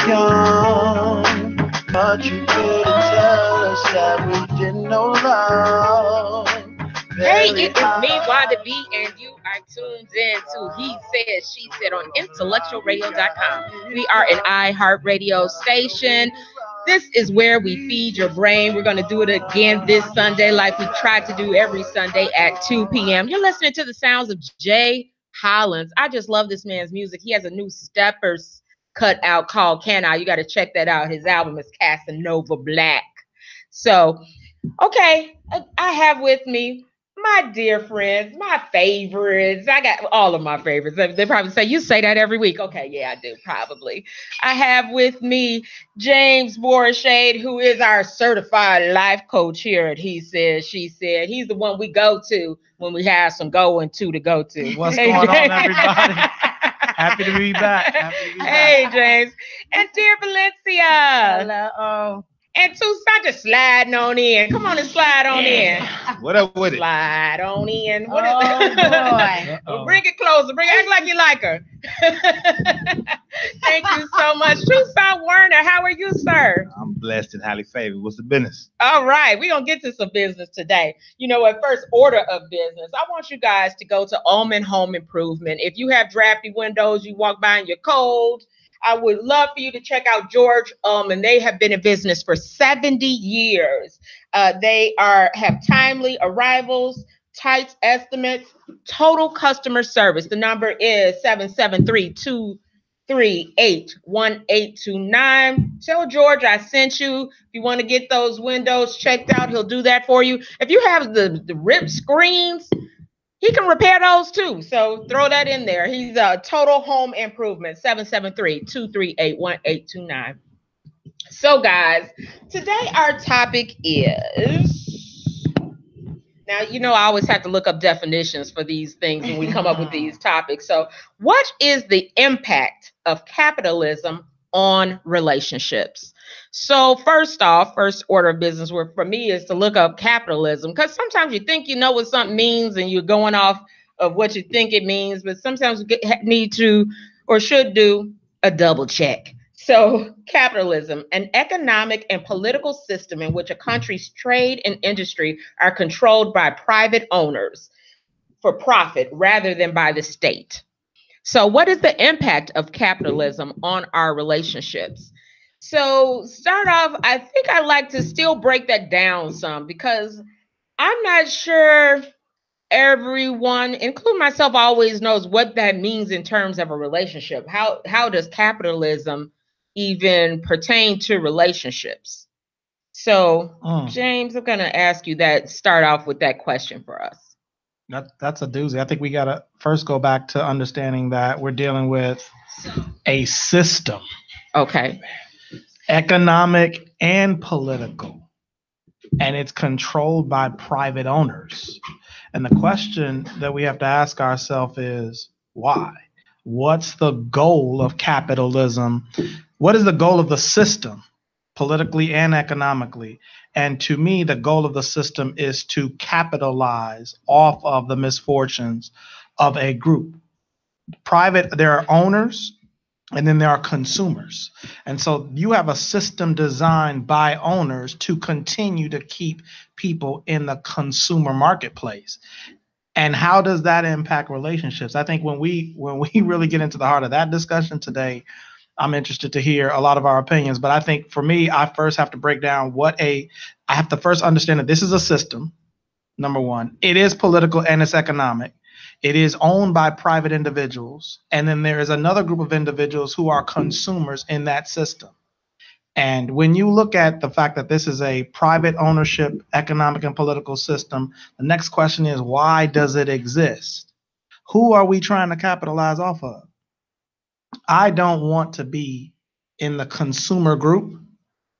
young, but you couldn't tell us that we didn't know love. Hey, it is me, Wanda B, and you are tuned in to He Said, She Said on IntellectualRadio.com. We are an iHeartRadio station. This is where we feed your brain. We're going to do it again this Sunday like we try to do every Sunday at 2 p.m. You're listening to the sounds of Jay Hollins. I just love this man's music. He has a new Steppers cut out called Can I? You got to check that out. His album is Casanova Black. So, okay, I have with me my dear friends, my favorites. I got all of my favorites. They probably say, you say that every week. Okay, yeah, I do, probably. I have with me James Borshade, who is our certified life coach here at He Said, She Said. He's the one we go to when we have some going to go to. What's going on, everybody? Happy to be back. Hey, James. And dear Valencia. Hello. And Tucson just sliding on in. Come on and slide on in. What up with it? Slide on in. What is boy. Well, bring it closer. Act like you like her. Thank you so much. Tucson Werner, how are you, sir? I'm blessed and highly favored. What's the business? All right. We're going to get to some business today. You know, at first order of business, I want you guys to go to Ullman Home Improvement. If you have drafty windows, you walk by and you're cold, I would love for you to check out George Ullman. They have been in business for 70 years. They have timely arrivals, tight estimates, total customer service. The number is 773-238-1829. Tell George I sent you. If you want to get those windows checked out, he'll do that for you. If you have the ripped screens, he can repair those too. So throw that in there. He's a Total Home Improvement, 773-238-1829. So guys, today our topic is, now, you know, I always have to look up definitions for these things when we come up with these topics. So what is the impact of capitalism on relationships? So first off, first order of business for me is to look up capitalism, because sometimes you think you know what something means and you're going off of what you think it means, but sometimes we need to or should do a double check. So capitalism, an economic and political system in which a country's trade and industry are controlled by private owners for profit rather than by the state. So what is the impact of capitalism on our relationships? So start off, I think I'd like to still break that down some, because I'm not sure everyone, including myself, always knows what that means in terms of a relationship. How does capitalism even pertain to relationships? So, James, I'm going to ask you that, start off with that question for us. That's a doozy. I think we got to first go back to understanding that we're dealing with a system. Okay. Economic and political, and it's controlled by private owners. And the question that we have to ask ourselves is, why? What's the goal of capitalism? What is the goal of the system, politically and economically? And to me, the goal of the system is to capitalize off of the misfortunes of a group. There are owners, and then there are consumers. And so you have a system designed by owners to continue to keep people in the consumer marketplace. And how does that impact relationships? I think when we really get into the heart of that discussion today, I'm interested to hear a lot of our opinions. But I think for me, I first have to break down I have to first understand that this is a system, number one. It is political and it's economic. It is owned by private individuals. And then there is another group of individuals who are consumers in that system. And when you look at the fact that this is a private ownership, economic and political system, the next question is, why does it exist? Who are we trying to capitalize off of? I don't want to be in the consumer group.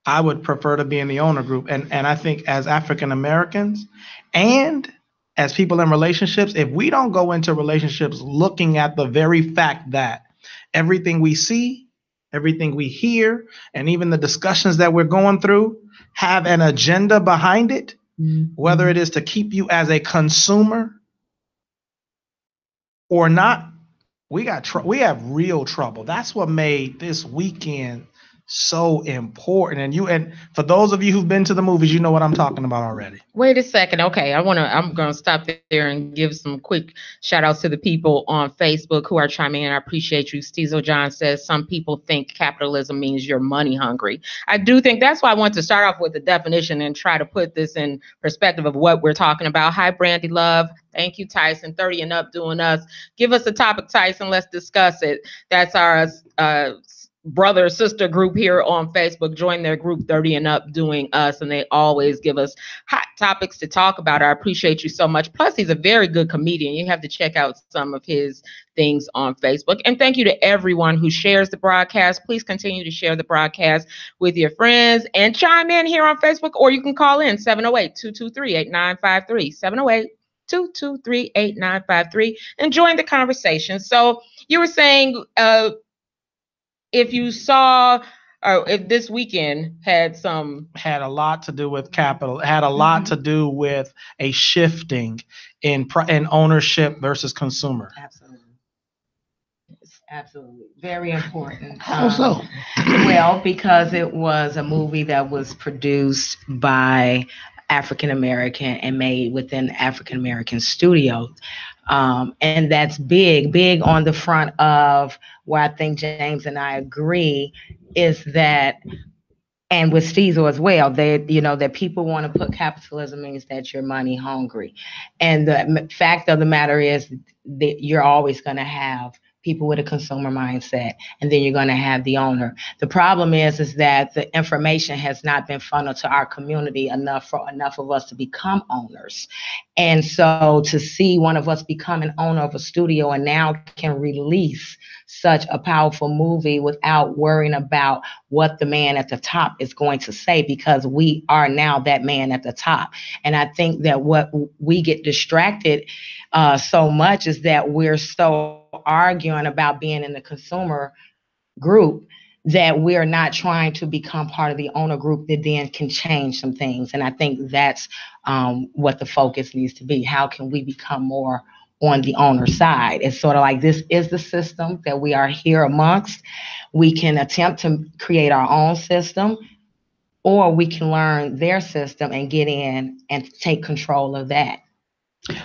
I would prefer to be in the owner group. And I think as African Americans and as people in relationships, if we don't go into relationships looking at the very fact that everything we see, everything we hear, and even the discussions that we're going through have an agenda behind it, whether it is to keep you as a consumer or not, we have real trouble. That's what made this weekend so important. And for those of you who've been to the movies, you know what I'm talking about already. Wait a second. Okay, I'm gonna stop there and give some quick shout outs to the people on Facebook who are chiming in. I appreciate you. Steezo John says some people think capitalism means you're money hungry. I do think that's why I want to start off with the definition and try to put this in perspective of what we're talking about. Hi, Brandy Love. Thank you, Tyson. 30 and up doing us. Give us a topic, Tyson. Let's discuss it. That's our brother sister group here on Facebook. Join their group 30 and up doing us, and they always give us hot topics to talk about. I appreciate you so much. Plus, he's a very good comedian. You have to check out some of his things on Facebook. And thank you to everyone who shares the broadcast. Please continue to share the broadcast with your friends and chime in here on Facebook, or you can call in 708-223-8953, 708-223-8953, and join the conversation. So you were saying, if you saw, or if this weekend had a lot to do with capital, had a lot to do with a shifting in ownership versus consumer. Absolutely. Very important. How so? Well, because it was a movie that was produced by African American and made within African American studios. And that's big on the front of where I think James and I agree is that, and with Steezo as well, that people want to put capitalism means that you're money hungry. And the fact of the matter is that you're always going to have people with a consumer mindset, and then you're going to have the owner. The problem is that the information has not been funneled to our community enough for enough of us to become owners. And so to see one of us become an owner of a studio and now can release such a powerful movie without worrying about what the man at the top is going to say, because we are now that man at the top. And I think that what we get distracted so much is that we're so arguing about being in the consumer group that we're not trying to become part of the owner group that then can change some things. And I think that's what the focus needs to be. How can we become more on the owner side? It's sort of like, this is the system that we are here amongst. We can attempt to create our own system, or we can learn their system and get in and take control of that.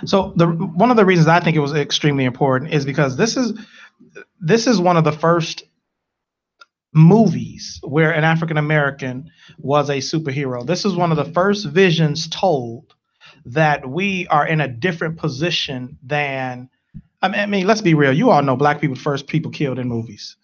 So one of the reasons I think it was extremely important is because this is one of the first movies where an African American was a superhero. This is one of the first visions told that we are in a different position than, I mean, let's be real. You all know black people, first people killed in movies.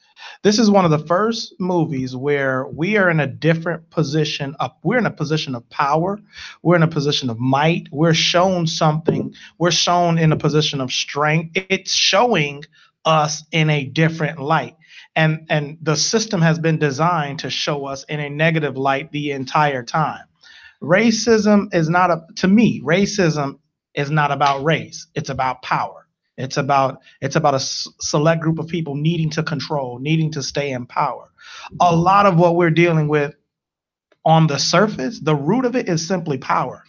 This is one of the first movies where we are in a different position. We're in a position of power. We're in a position of might. We're shown something. We're shown in a position of strength. It's showing us in a different light. And the system has been designed to show us in a negative light the entire time. Racism is not to me, racism is not about race. It's about power. It's about a select group of people needing to control, needing to stay in power. A lot of what we're dealing with on the surface, the root of it is simply power.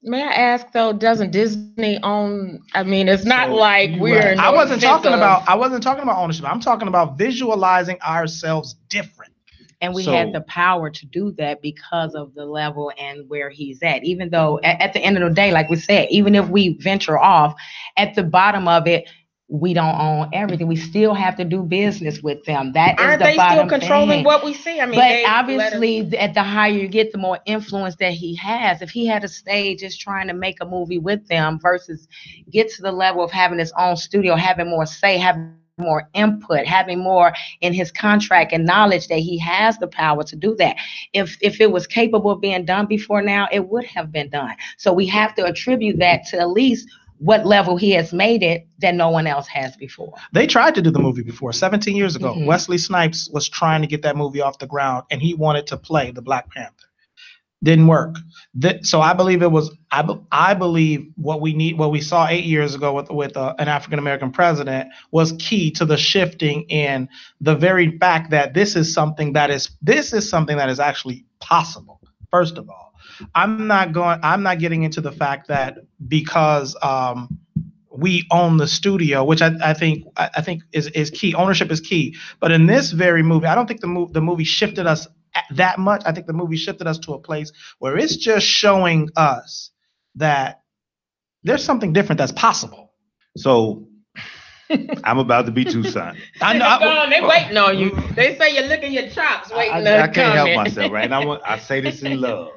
May I ask though, doesn't Disney own? I mean, it's not like we're. Right. I wasn't talking about ownership. I'm talking about visualizing ourselves different. And we had the power to do that because of the level and where he's at. Even though at the end of the day, like we said, even if we venture off, at the bottom of it, we don't own everything. We still have to do business with them. That is the bottom thing. Aren't they still controlling what we see? I mean, but obviously, at the higher you get, the more influence that he has. If he had a stage just trying to make a movie with them versus get to the level of having his own studio, having more say, having more input, having more in his contract and knowledge that he has the power to do that. If it was capable of being done before now, it would have been done. So we have to attribute that to at least what level he has made it that no one else has before. They tried to do the movie before 17 years ago. Mm-hmm. Wesley Snipes was trying to get that movie off the ground, and he wanted to play the Black Panther. Didn't work. So I believe it was. I believe what we saw 8 years ago with an African American president was key to the shifting in the very fact that this is something that is actually possible. First of all, I'm not getting into the fact that because we own the studio, which I think is key. Ownership is key. But in this very movie, I don't think the movie shifted us that much. I think the movie shifted us to a place where it's just showing us that there's something different that's possible. So I'm about to be too son. I know. They waiting on you. They say you're licking your chops, waiting on I can't help myself, right? And I say this in love.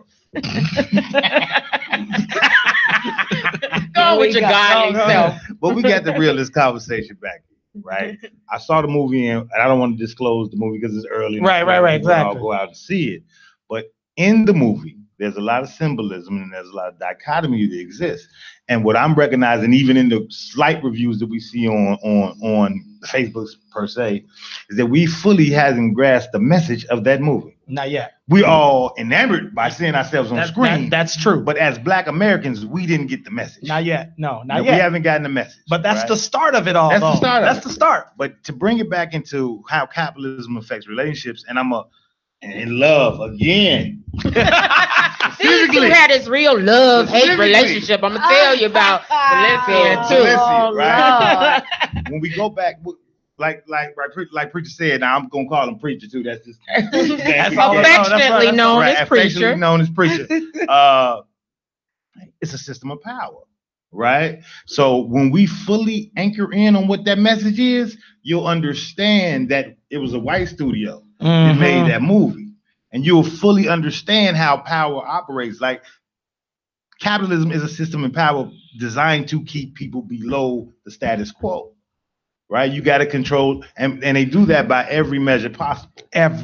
Go with your godly self. But we got to reel this conversation back, right? I saw the movie and I don't want to disclose the movie because it's early. Right, exactly. I'll go out and see it. But in the movie, there's a lot of symbolism and there's a lot of dichotomy that exists. And what I'm recognizing, even in the slight reviews that we see on Facebook per se, is that we fully hasn't grasped the message of that movie. Not yet. We all enamored by seeing ourselves on screen. That's true. But as Black Americans, we didn't get the message. Not yet. Not yet. We haven't gotten the message. But that's the start of it all. That's the start. But to bring it back into how capitalism affects relationships, and I'm in love again. These two had this real love-hate relationship. I'm gonna tell you about Valencia too. Right? When we go back, like Preacher said, now I'm gonna call him Preacher too. That's just affectionately known as Preacher. It's a system of power, right? So when we fully anchor in on what that message is, you'll understand that it was a white studio that made that movie. And you'll fully understand how power operates. Like, capitalism is a system of power designed to keep people below the status quo, right? You got to control, and they do that by every measure possible.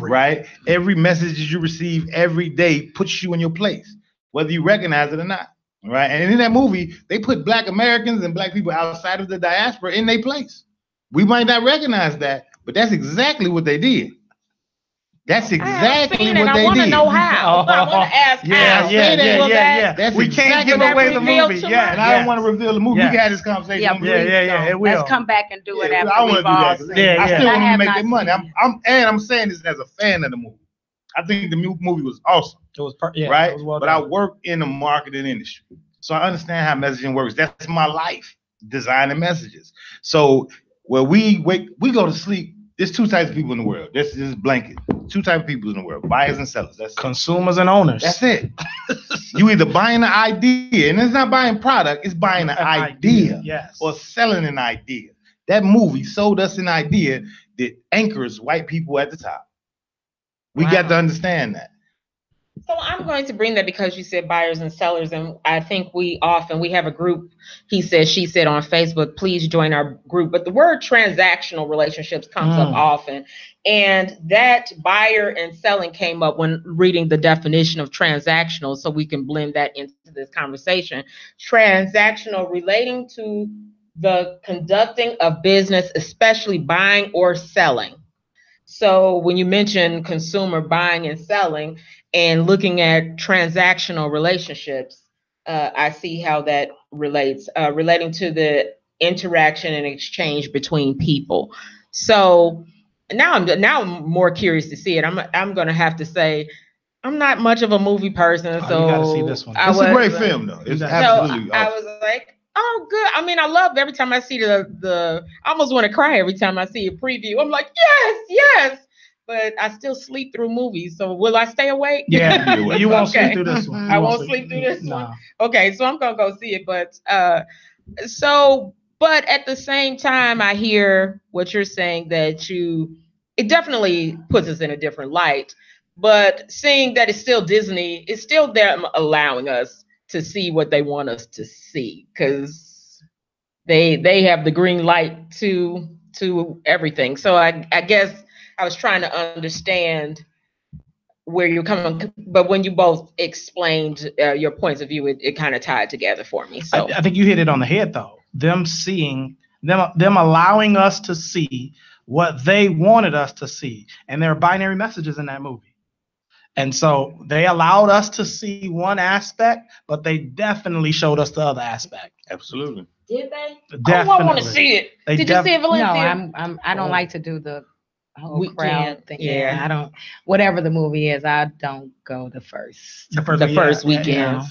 Right? Every message you receive every day puts you in your place, whether you recognize it or not, right? And in that movie, they put Black Americans and Black people outside of the diaspora in their place. We might not recognize that, but that's exactly what they did. That's exactly what they did. I want to know how. I want to ask how. Yeah. That's we can't give away the movie. Yeah, and I don't want to reveal the movie. We can have this conversation. Yeah. It will. Let's come back and do it after I want to do that. I still want to make that money. I'm saying this as a fan of the movie. I think the movie was awesome. It was right. It was well but done. I work in the marketing industry, so I understand how messaging works. That's my life, designing messages. So where we go to sleep. There's two types of people in the world. This is blanket. Two types of people in the world: buyers and sellers. That's consumers and owners. That's it. You either buying an idea, and it's not buying product; it's buying an idea, yes, or selling an idea. That movie sold us an idea that anchors white people at the top. We got to understand that. So I'm going to bring that because you said buyers and sellers, and I think we have a group, he said, she said on Facebook, please join our group. But the word transactional relationships comes up often. And that buyer and selling came up when reading the definition of transactional, so we can blend that into this conversation. Transactional, relating to the conducting of business, especially buying or selling. So when you mention consumer buying and selling and looking at transactional relationships, I see how that relates, relating to the interaction and exchange between people. So now I'm more curious to see it. I'm going to have to say I'm not much of a movie person, so you got to see this one. It's a great film, though. It's absolutely awesome. I was like, oh, good. I mean, I love every time I see the I almost want to cry every time I see a preview. I'm like, yes. But I still sleep through movies. So will I stay awake? Yeah, you won't sleep through this one. I won't sleep through this one. Okay, so I'm going to go see it. But but at the same time, I hear what you're saying, that it definitely puts us in a different light. But seeing that it's still Disney, it's still them allowing us to see what they want us to see, because they have the green light to everything. So I guess I was trying to understand where you're coming, but when you both explained your points of view, it kind of tied together for me. So I think you hit it on the head, though. Them allowing us to see what they wanted us to see, and there are binary messages in that movie. And so they allowed us to see one aspect, but they definitely showed us the other aspect. Absolutely. Did they? Definitely. Oh, I want to see it. Did you see it, Valencia? No, I don't like to do the whole Weekend crowd thing. Yeah, I don't. Whatever the movie is, I don't go the first weekend. Yeah.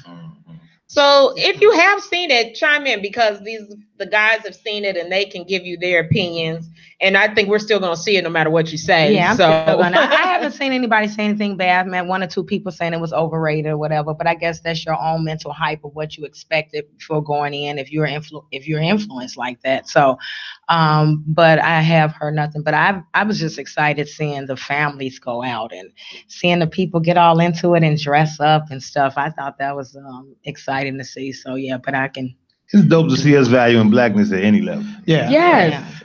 So if you have seen it, chime in, because the guys have seen it and they can give you their opinions. And I think we're still gonna see it no matter what you say. Yeah, I'm so still gonna. I haven't seen anybody say anything bad. I met one or two people saying it was overrated or whatever. But I guess that's your own mental hype of what you expected before going in. If you're influenced like that. So, but I have heard nothing. But I was just excited seeing the families go out and seeing the people get all into it and dress up and stuff. I thought that was exciting to see. So yeah, but I can. It's dope to see us valuing blackness at any level. Yeah.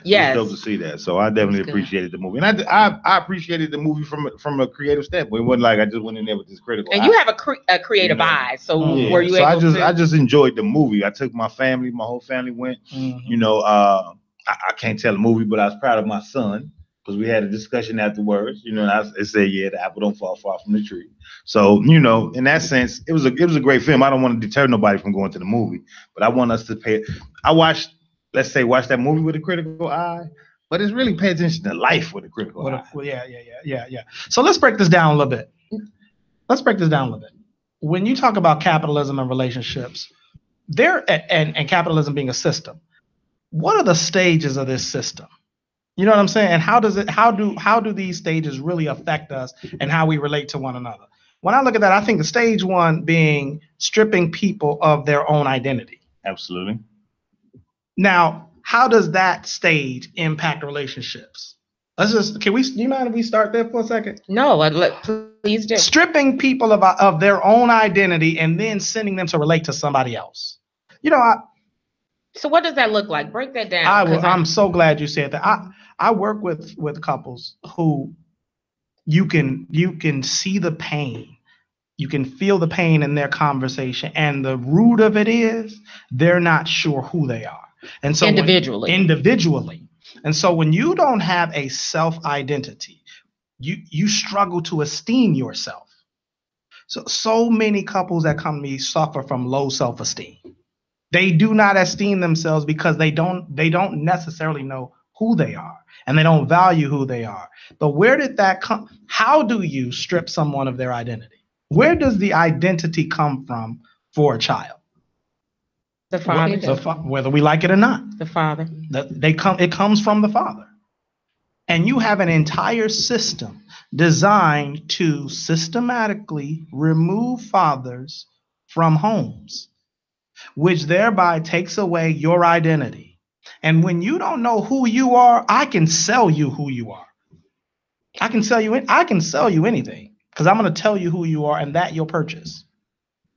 Yes. It's dope to see that. So I definitely appreciated the movie, and I appreciated the movie from a creative standpoint. It wasn't like I just went in there with this critical. And eye. you have a creative eye, so were you able to? I just enjoyed the movie. I took my family, my whole family went. You know, I can't tell the movie, but I was proud of my son because we had a discussion afterwards. You know, and I said, yeah, the apple don't fall far from the tree. So, you know, in that sense, it was a great film. I don't want to deter nobody from going to the movie, but I want us to pay. I watched that movie with a critical eye, but it's really pay attention to life with a critical eye. Yeah. So let's break this down a little bit. When you talk about capitalism and relationships, and capitalism being a system, what are the stages of this system? You know what I'm saying? And how do these stages really affect us and how we relate to one another? When I look at that, I think the stage one being stripping people of their own identity. Absolutely. Now, how does that stage impact relationships? Do you mind if we start there for a second? No, please do. Stripping people of their own identity and then sending them to relate to somebody else. You know, so what does that look like? Break that down. I'm so glad you said that. I work with couples who you can see the pain. You can feel the pain in their conversation. And the root of it is they're not sure who they are. And so individually. And so when you don't have a self-identity, you struggle to esteem yourself. So many couples that come to me suffer from low self-esteem. They do not esteem themselves because they don't necessarily know who they are and they don't value who they are. But where did that come? How do you strip someone of their identity? Where does the identity come from for a child? The father. Whether we like it or not. The father. It comes from the father. And you have an entire system designed to systematically remove fathers from homes, which thereby takes away your identity. And when you don't know who you are, I can sell you who you are. I can sell you anything because I'm going to tell you who you are and that you'll purchase.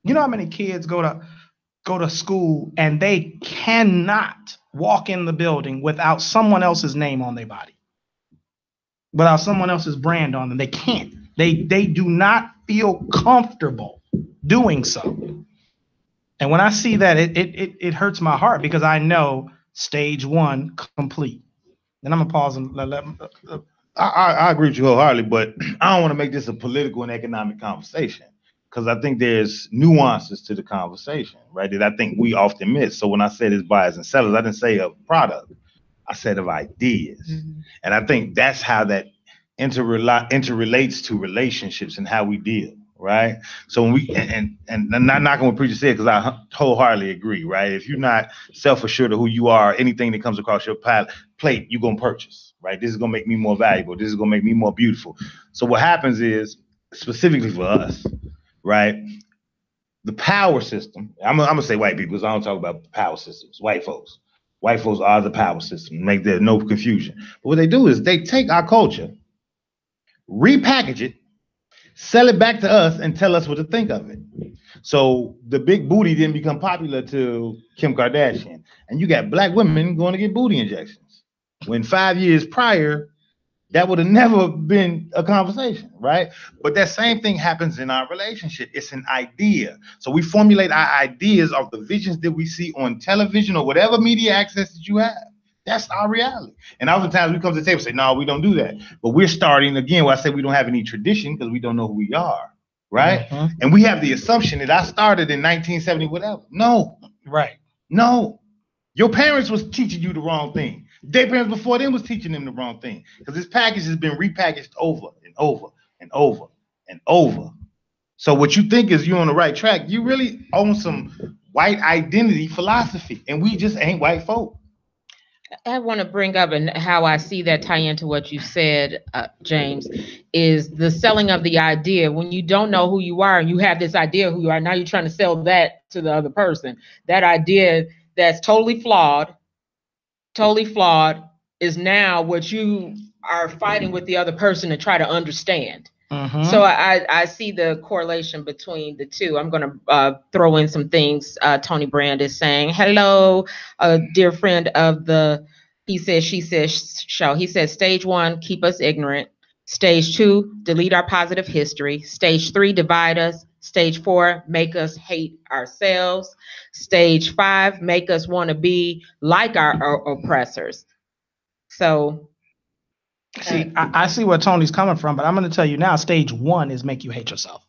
You know how many kids go to school and they cannot walk in the building without someone else's name on their body, without someone else's brand on them. They can't. They do not feel comfortable doing so. And when I see that, it hurts my heart because I know stage one complete. And I'm gonna pause and let I agree with you wholeheartedly, but I don't want to make this a political and economic conversation because I think there's nuances to the conversation, right? That I think we often miss. So when I said it's buyers and sellers, I didn't say of product, I said of ideas. Mm-hmm. And I think that's how that interrelates to relationships and how we deal. Right. So when we and not knocking what preacher said, because I wholeheartedly agree. Right. If you're not self-assured of who you are, anything that comes across your plate, you're going to purchase. Right. This is going to make me more valuable. This is going to make me more beautiful. So what happens is, specifically for us, right, the power system. I'm going to say white people because I don't talk about power systems. White folks. White folks are the power system. Make there no confusion. But what they do is they take our culture, repackage it, sell it back to us and tell us what to think of it. So the big booty didn't become popular till Kim Kardashian. And you got black women going to get booty injections. When 5 years prior, that would have never been a conversation, right? But that same thing happens in our relationship. It's an idea. So we formulate our ideas of the visions that we see on television or whatever media access that you have. That's our reality. And oftentimes we come to the table and say, no, we don't do that. But we're starting again where I say we don't have any tradition because we don't know who we are. Right. Mm-hmm. And we have the assumption that I started in 1970, whatever. No. Right. No. Your parents was teaching you the wrong thing. Their parents before them was teaching them the wrong thing. Because this package has been repackaged over and over and over and over. So what you think is you're on the right track, you really own some white identity philosophy, and we just ain't white folk. I want to bring up, and how I see that tie into what you said, James, is the selling of the idea. When you don't know who you are and you have this idea of who you are, now you're trying to sell that to the other person. That idea that's totally flawed is now what you are fighting with the other person to try to understand. So I see the correlation between the two. I'm going to throw in some things. Tony Brand is saying, hello, a dear friend of the He Says, She Says show. He says, stage 1, keep us ignorant. Stage 2, delete our positive history. Stage 3, divide us. Stage 4, make us hate ourselves. Stage 5, make us want to be like our oppressors. So... See, I see where Tony's coming from, but I'm going to tell you now, stage 1 is make you hate yourself.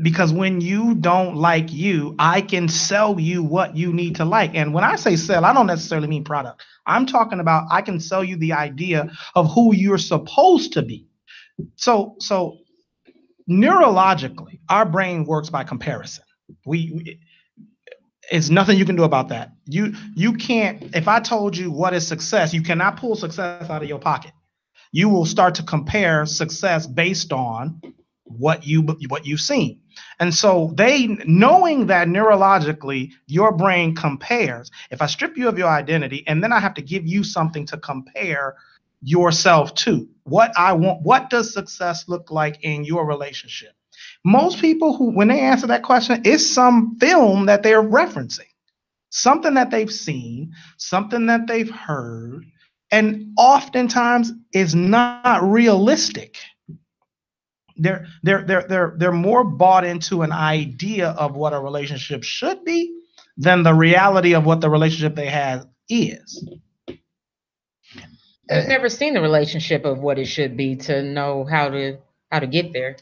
Because when you don't like you, I can sell you what you need to like. And when I say sell, I don't necessarily mean product. I'm talking about I can sell you the idea of who you're supposed to be. So neurologically, our brain works by comparison. It's nothing you can do about that. You can't, if I told you what is success, you cannot pull success out of your pocket. You will start to compare success based on what you've seen. And so knowing that neurologically your brain compares, if I strip you of your identity and then I have to give you something to compare yourself to, what does success look like in your relationship? Most people when they answer that question, it's some film that they're referencing, something that they've seen, something that they've heard, and oftentimes is not realistic. They're more bought into an idea of what a relationship should be than the reality of what the relationship they have is. I've never seen the relationship of what it should be to know how to get there.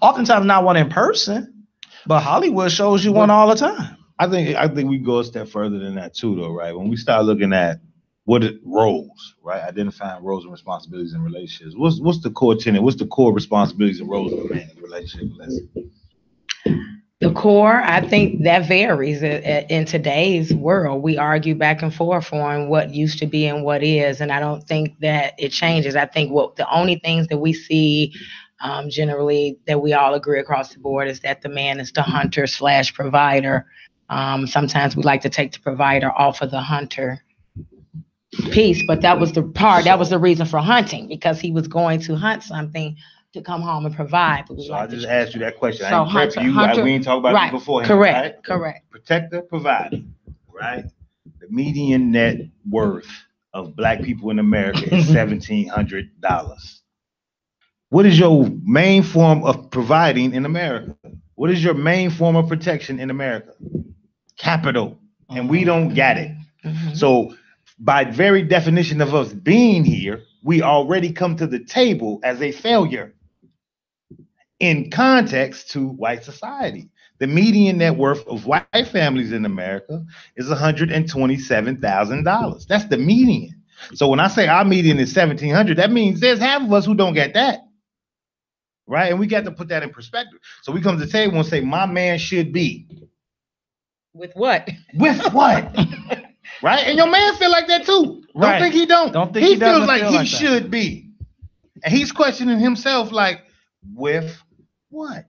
Oftentimes not one in person, but Hollywood shows you one all the time. I think we go a step further than that too, though, right? When we start looking at roles, right? Identifying roles and responsibilities in relationships. What's the core tenet? What's the core responsibilities and roles of a man in a relationship? The core, I think that varies. In today's world, we argue back and forth on what used to be and what is, and I don't think that it changes. I think the only things that we see generally that we all agree across the board is that the man is the hunter / provider. Sometimes we like to take the provider off of the hunter piece, but that was the reason for hunting, because he was going to hunt something to come home and provide. So I just asked you that question. So I ain't prep you. We ain't talk about it beforehand. Correct. Right? Correct. Protector, provider, right? The median net worth of Black people in America is $1,700. What is your main form of providing in America? What is your main form of protection in America? Capital. And we don't get it. So by very definition of us being here, we already come to the table as a failure in context to white society. The median net worth of white families in America is $127,000. That's the median. So when I say our median is 1,700, that means there's half of us who don't get that. Right? And we got to put that in perspective. So we come to the table and say, my man should be. With what? With what? Right? And your man feel like that too. Don't think he don't. Don't think he feels like he like should be. And he's questioning himself like, with what?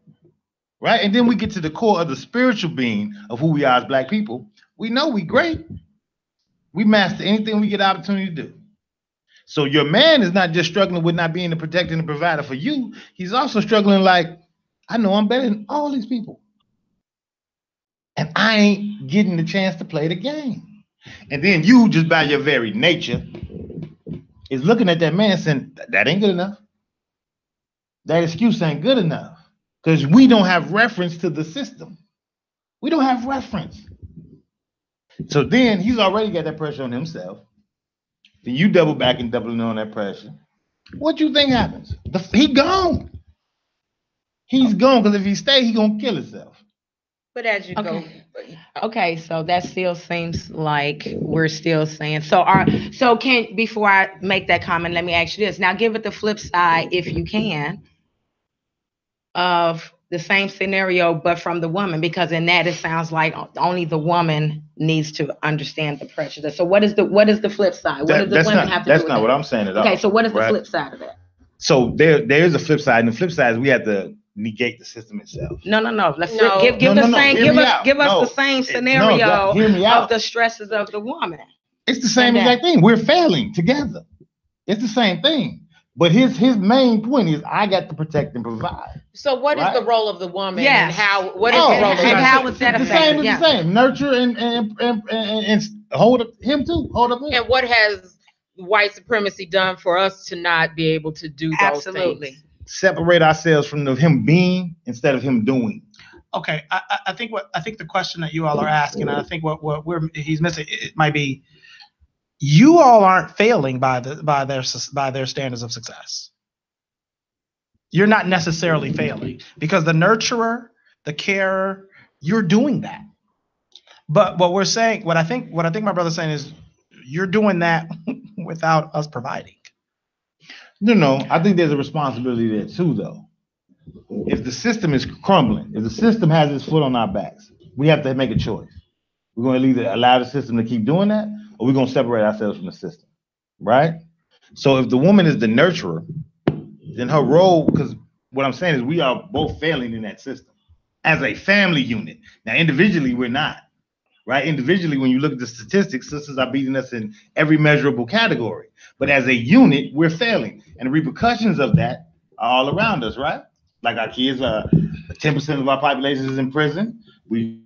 Right? And then we get to the core of the spiritual being of who we are as Black people. We know we great. We master anything we get the opportunity to do. So your man is not just struggling with not being the protector and the provider for you. He's also struggling like, I know I'm better than all these people. And I ain't getting the chance to play the game. And then you, just by your very nature, is looking at that man saying, that ain't good enough. That excuse ain't good enough. Because we don't have reference to the system. We don't have reference. So then he's already got that pressure on himself. Then you double back and doubling on that pressure. What you think happens? He gone. He's gone, because if he stay, he gonna kill himself. But as you go. Okay, so that still seems like we're still saying, before I make that comment, let me ask you this. Now give it the flip side, if you can, of the same scenario, but from the woman, because in that it sounds like only the woman needs to understand the pressure. So what is the flip side? What do the women have to do? That's not what I'm saying at all. Okay, so what is the flip side of that? So there is a flip side, and the flip side is we have to negate the system itself. No. Give us the same scenario of the stresses of the woman. It's the same exact thing. We're failing together. It's the same thing. But his main point is I got to protect and provide. So what is the role of the woman? Yes. And how? What is the role of the woman? How is that affected? The same. Nurture and hold up him too. Hold up him. And what has white supremacy done for us to not be able to do those things? Separate ourselves from him being instead of him doing. Okay, I think the question that you all are asking, and I think what he's missing, it might be, you all aren't failing by their standards of success. You're not necessarily failing because the nurturer, the carer, you're doing that. But what I think my brother's saying is you're doing that without us providing. No, I think there's a responsibility there too, though. If the system is crumbling, if the system has its foot on our backs, we have to make a choice. We're going to either allow the system to keep doing that, or we're going to separate ourselves from the system, right? So if the woman is the nurturer, then her role, because what I'm saying is we are both failing in that system as a family unit. Now, individually, we're not, right? Individually, when you look at the statistics, sisters are beating us in every measurable category. But as a unit, we're failing. And the repercussions of that are all around us, right? Like our kids are 10% of our population is in prison. We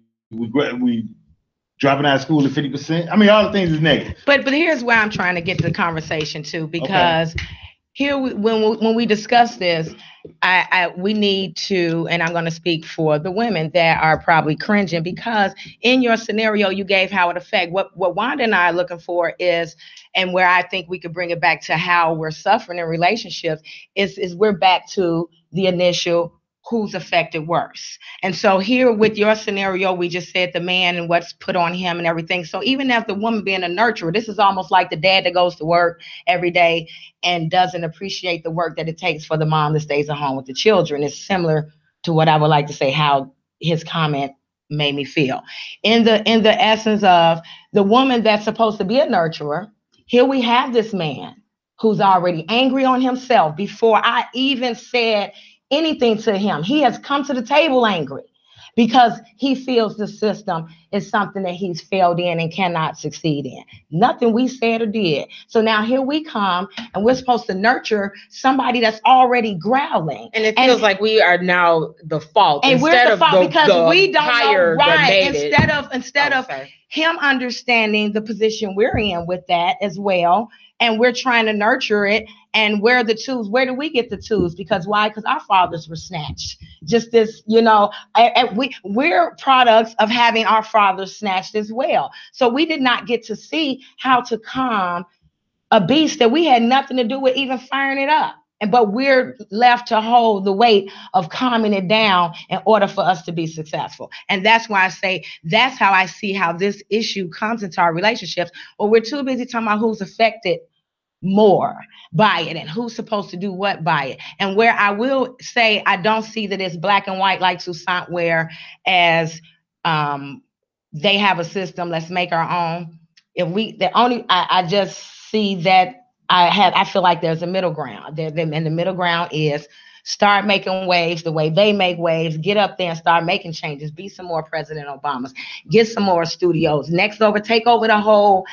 dropping out of school to 50%. I mean, all the things is negative. But here's where I'm trying to get to the conversation too, because here when we discuss this, we need to, and I'm going to speak for the women that are probably cringing, because in your scenario you gave how it affects. What Wanda and I are looking for is, and where I think we could bring it back to how we're suffering in relationships is we're back to the initial who's affected worse. And so here with your scenario, we just said the man and what's put on him and everything. So even as the woman being a nurturer, this is almost like the dad that goes to work every day and doesn't appreciate the work that it takes for the mom that stays at home with the children. It's similar to what I would like to say, how his comment made me feel. In the essence of the woman that's supposed to be a nurturer, here we have this man who's already angry on himself before I even said anything to him. He has come to the table angry because he feels the system is something that he's failed in and cannot succeed in. Nothing we said or did. So now here we come and we're supposed to nurture somebody that's already growling. And it feels like we are now the fault. And we're the fault because we don't know, right. Instead of him understanding the position we're in with that as well. And we're trying to nurture it. And where are the tools? Where do we get the tools? Because why? Because our fathers were snatched. Just this, we're products of having our fathers snatched as well. So we did not get to see how to calm a beast that we had nothing to do with even firing it up. But we're left to hold the weight of calming it down in order for us to be successful. And that's why I say that's how I see how this issue comes into our relationships. Well, we're too busy talking about who's affected more by it and who's supposed to do what by it. And where I will say I don't see that it's black and white like Toussaint, where as they have a system, let's make our own. I just see that I feel like there's a middle ground. And the middle ground is start making waves the way they make waves, get up there and start making changes, be some more President Obamas, get some more studios, take over the whole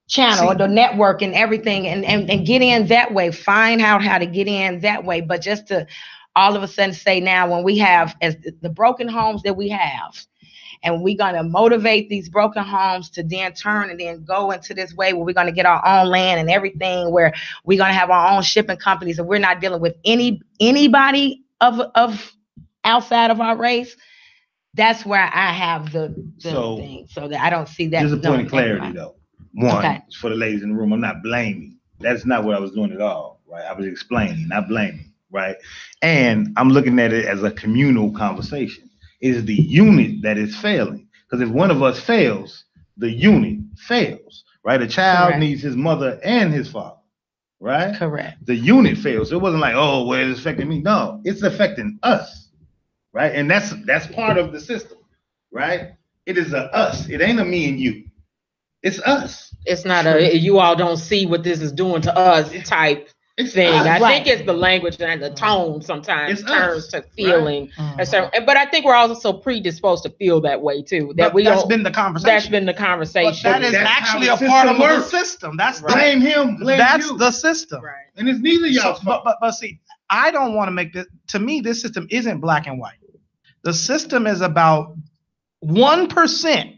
channel or the network and everything and get in that way, find out how to get in that way. But just to all of a sudden say now when we have as the broken homes that we have, and we're going to motivate these broken homes to then turn and then go into this way where we're going to get our own land and everything, where we're going to have our own shipping companies and we're not dealing with anybody of outside of our race. That's where I have the thing. So that I don't see that. Just a point of clarity though. One, for the ladies in the room, I'm not blaming. That's not what I was doing at all, right? I was explaining, not blaming, right? And I'm looking at it as a communal conversation. It is the unit that is failing. Because if one of us fails, the unit fails, right? A child needs his mother and his father, right? Correct. The unit fails. So it wasn't like, oh, well, it's affecting me. No, it's affecting us, right? And that's part of the system, right? It is a us. It ain't a me and you. It's us. It's not a you all don't see what this is doing to us type thing. I think it's the language and the tone sometimes turns to feeling. Right. But I think we're also predisposed to feel that way too. That's been the conversation. That's been the conversation. But that is actually a part of the system. That's blame him. Blame that's you. The system. Right. And it's neither y'all. But see, I don't want to make this. To me, this system isn't black and white. The system is about 1%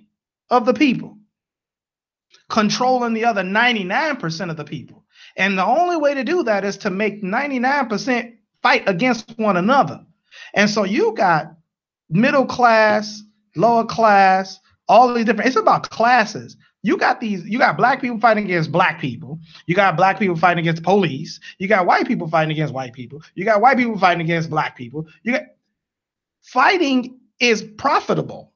of the people controlling the other 99% of the people. And the only way to do that is to make 99% fight against one another. And so you got middle class, lower class, all these different, it's about classes. You got black people fighting against black people. You got black people fighting against police. You got white people fighting against white people. You got white people fighting against black people. Fighting is profitable.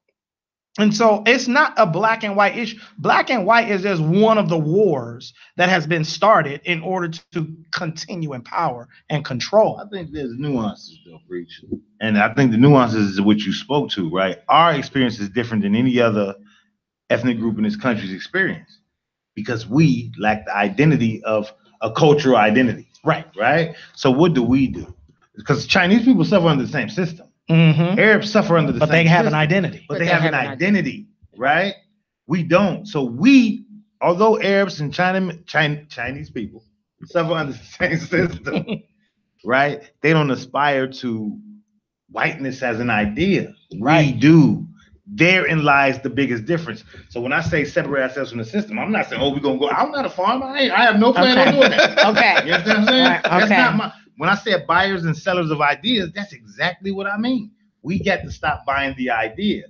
And so it's not a black and white issue. Black and white is just one of the wars that has been started in order to continue in power and control. I think there's nuances though, Breach. And I think the nuances is what you spoke to, right? Our experience is different than any other ethnic group in this country's experience because we lack the identity of a cultural identity. Right? So what do? Because Chinese people suffer under the same system. Mm-hmm. Arabs suffer under the same system. But they have an identity. But they have an identity, right? We don't. So although Arabs and Chinese people suffer under the same system, right? They don't aspire to whiteness as an idea. Right. We do. Therein lies the biggest difference. So when I say separate ourselves from the system, I'm not saying, we're going to go. I'm not a farmer. I have no plan on doing that. Okay. You understand what I'm saying? Right. That's not when I say buyers and sellers of ideas, that's exactly what I mean. We got to stop buying the idea.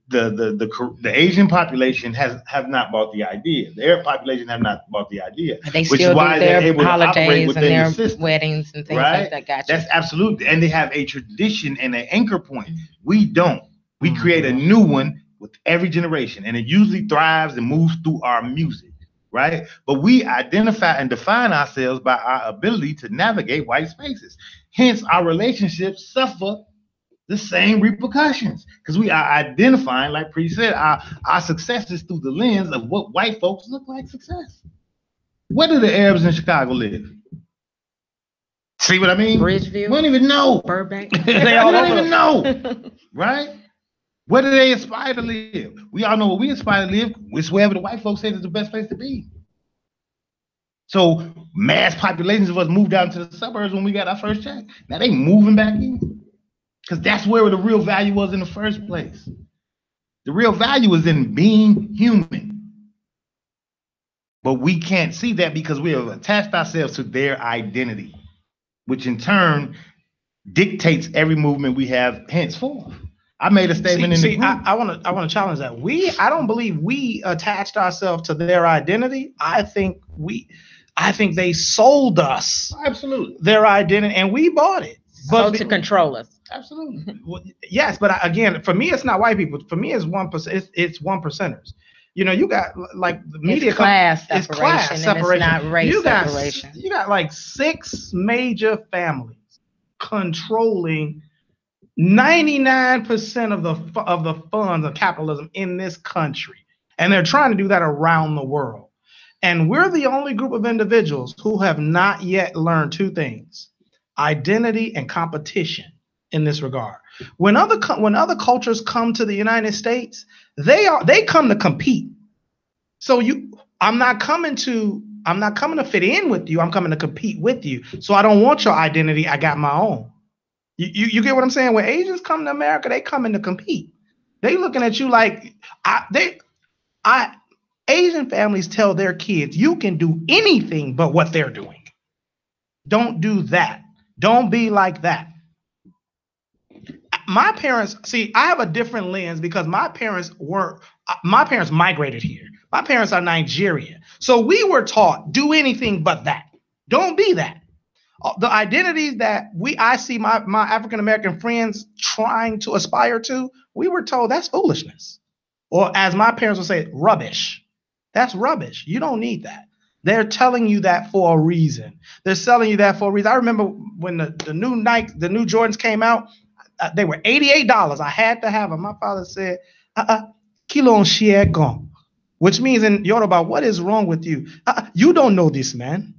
The Asian population have not bought the idea. The Arab population have not bought the idea. They still which is why do their they're able holidays to and their weddings and things like that. Gotcha. That's absolutely, and they have a tradition and an anchor point. We don't. We create a new one with every generation, and it usually thrives and moves through our music, right? But we identify and define ourselves by our ability to navigate white spaces. Hence, our relationships suffer the same repercussions because we are identifying, like Pre said, our success is through the lens of what white folks look like success. Where do the Arabs in Chicago live? See what I mean? Bridgeview. We don't even know. Burbank. They all don't even know, right? Where do they aspire to live? We all know where we aspire to live. It's wherever the white folks say is the best place to be. So mass populations of us moved out to the suburbs when we got our first check. Now they moving back in because that's where the real value was in the first place. The real value is in being human. But we can't see that because we have attached ourselves to their identity, which in turn dictates every movement we have henceforth. I made a statement in the group. I want to challenge that. I don't believe we attached ourselves to their identity. I think they sold us their identity and we bought it. But to control us. Absolutely. Yes, but again, for me, it's not white people. For me, it's 1%. It's 1%ers. You know, you got like the media class separation. It's class separation. It's not race separation. You got like 6 major families controlling 99% of the funds of capitalism in this country, and they're trying to do that around the world. And we're the only group of individuals who have not yet learned 2 things: identity and competition. In this regard, when other cultures come to the United States, they come to compete. So I'm not coming to fit in with you. I'm coming to compete with you. So I don't want your identity. I got my own. You get what I'm saying? When Asians come to America, they come in to compete. They looking at you like Asian families tell their kids, you can do anything but what they're doing. Don't do that. Don't be like that. My parents, see, I have a different lens because my parents migrated here. My parents are Nigerian. So we were taught, do anything but that. Don't be that. The identities that I see my African-American friends trying to aspire to, we were told that's foolishness. Or as my parents would say, rubbish. That's rubbish. You don't need that. They're telling you that for a reason. They're selling you that for a reason. I remember when the new Jordans came out, They were $88. I had to have them. My father said, kilo on shiego, which means in Yoruba, what is wrong with you? You don't know this man.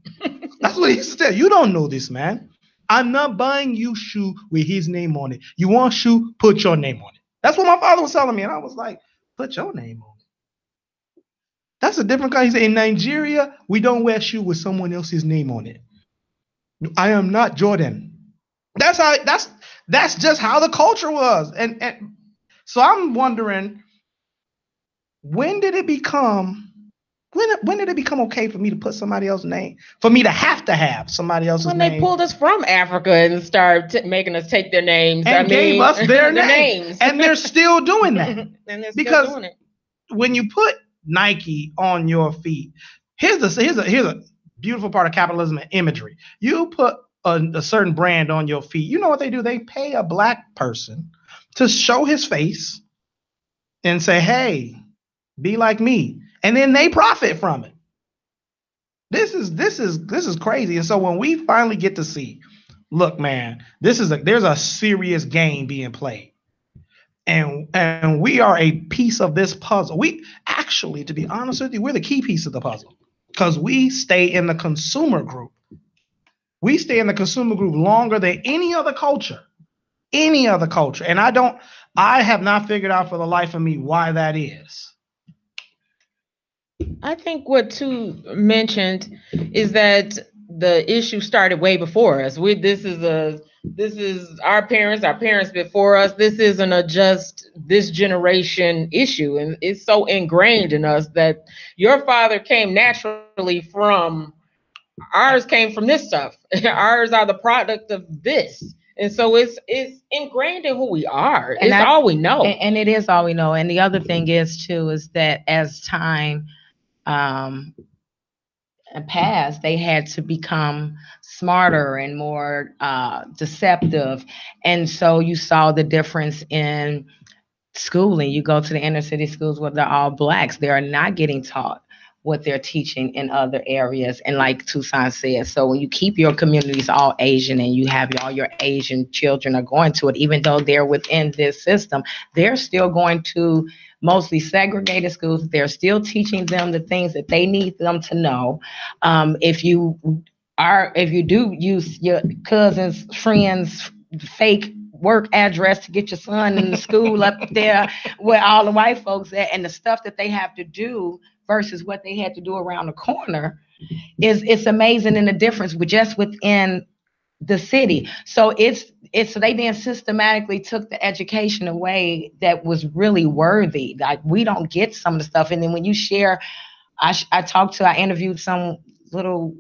That's what he used to tell. You don't know this man. I'm not buying you shoe with his name on it. You want shoe? Put your name on it. That's what my father was telling me. And I was like, put your name on it. That's a different kind. He said, in Nigeria, we don't wear shoe with someone else's name on it. I am not Jordan. That's just how the culture was. And so I'm wondering, when did it become okay for me to put somebody else's name, for me to have somebody else's name? When they pulled us from Africa and started making us take their names. And gave us their names. And they're still doing that. And they're because still doing it. When you put Nike on your feet, here's a beautiful part of capitalism and imagery. You put a certain brand on your feet. You know what they do? They pay a black person to show his face and say, hey, be like me. And then they profit from it. This is crazy. And so when we finally get to see, look, man, there's a serious game being played. And we are a piece of this puzzle. We actually, to be honest with you, we're the key piece of the puzzle, because we stay in the consumer group. We stay in the consumer group longer than any other culture. And I have not figured out for the life of me why that is. I think what Tu mentioned is that the issue started way before us. This is our parents before us. This isn't just this generation issue, and it's so ingrained in us that your father came naturally from, ours came from this stuff. Ours are the product of this. And so it's ingrained in who we are. It's all we know. And it is all we know. And the other thing is too, is that as time passed, they had to become smarter and more deceptive. And so you saw the difference in schooling. You go to the inner city schools where they're all blacks. They are not getting taught what they're teaching in other areas. And like Toussaint said, so when you keep your communities all Asian and you have all your Asian children are going to it, even though they're within this system, they're still going to mostly segregated schools. They're still teaching them the things that they need them to know. If you do use your cousin's friend's fake work address to get your son in the school up there where all the white folks at, and the stuff that they have to do versus what they had to do around the corner, it's amazing in the difference just within the city. So so they then systematically took the education away that was really worthy. Like, we don't get some of the stuff. And then when you share, I interviewed some little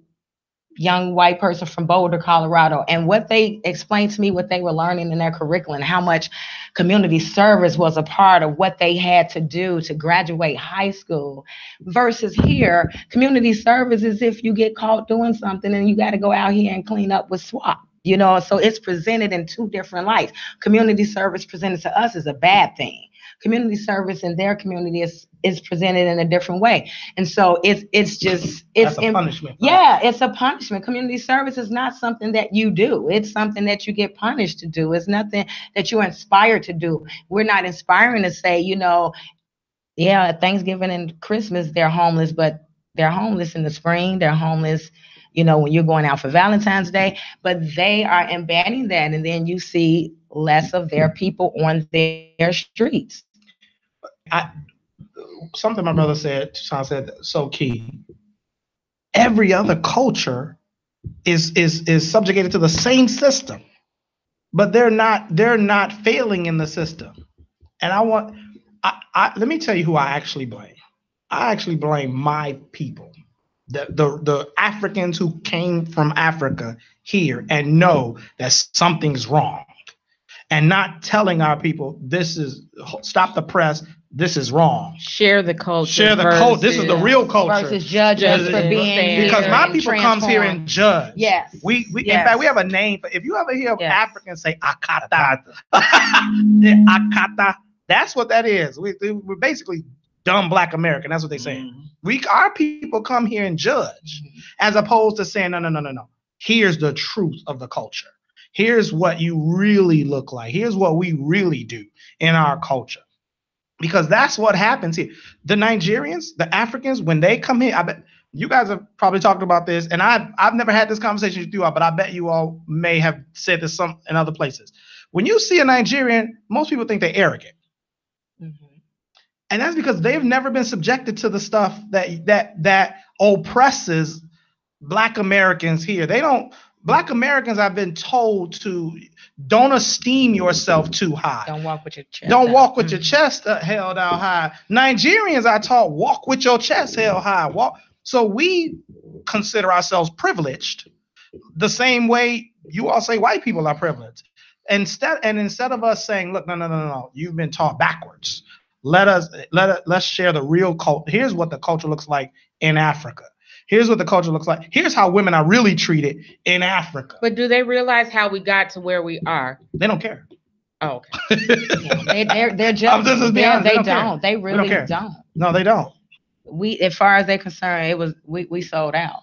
young white person from Boulder, Colorado, and what they explained to me, what they were learning in their curriculum, how much community service was a part of what they had to do to graduate high school, versus here, community service is if you get caught doing something and you got to go out here and clean up with SWAT. So it's presented in two different lights. Community service presented to us is a bad thing. Community service in their community is presented in a different way. And so it's a punishment. Yeah, it's a punishment. Community service is not something that you do. It's something that you get punished to do. It's nothing that you're inspired to do. We're not inspiring to say, at Thanksgiving and Christmas, they're homeless, but they're homeless in the spring. They're homeless, when you're going out for Valentine's Day, but they are embedding that. And then you see less of their people on their streets. Something my brother said so key. Every other culture is subjugated to the same system, but they're not failing in the system. And let me tell you who I actually blame. I actually blame my people, the Africans who came from Africa here and know that something's wrong, and not telling our people stop the press. This is wrong. Share the culture. This is the real culture. Versus judge us for being because my people comes here and judge. Yes. We in fact, we have a name for, if you ever hear Africans say akata, akata, that's what that is. We're basically dumb Black American. That's what they're saying. Our people come here and judge, as opposed to saying, no. Here's the truth of the culture. Here's what you really look like. Here's what we really do in our culture. Because that's what happens here. The Nigerians, the Africans, when they come here, I bet you guys have probably talked about this, and I've never had this conversation with you all, but I bet you all may have said this some in other places. When you see a Nigerian, most people think they're arrogant. Mm-hmm. And that's because they've never been subjected to the stuff that oppresses Black Americans here. Black Americans have been told to don't esteem yourself too high. Don't walk with your chest. Don't walk with your chest held out high. Nigerians are taught walk with your chest held high. So we consider ourselves privileged the same way you all say white people are privileged. Instead of us saying, look, no, you've been taught backwards. Let's share the real culture. Here's what the culture looks like in Africa. Here's what the culture looks like. Here's how women are really treated in Africa. But do they realize how we got to where we are? They don't care. Oh, okay. They're just they don't. They really don't. No, they don't. As far as they're concerned, it was we sold out.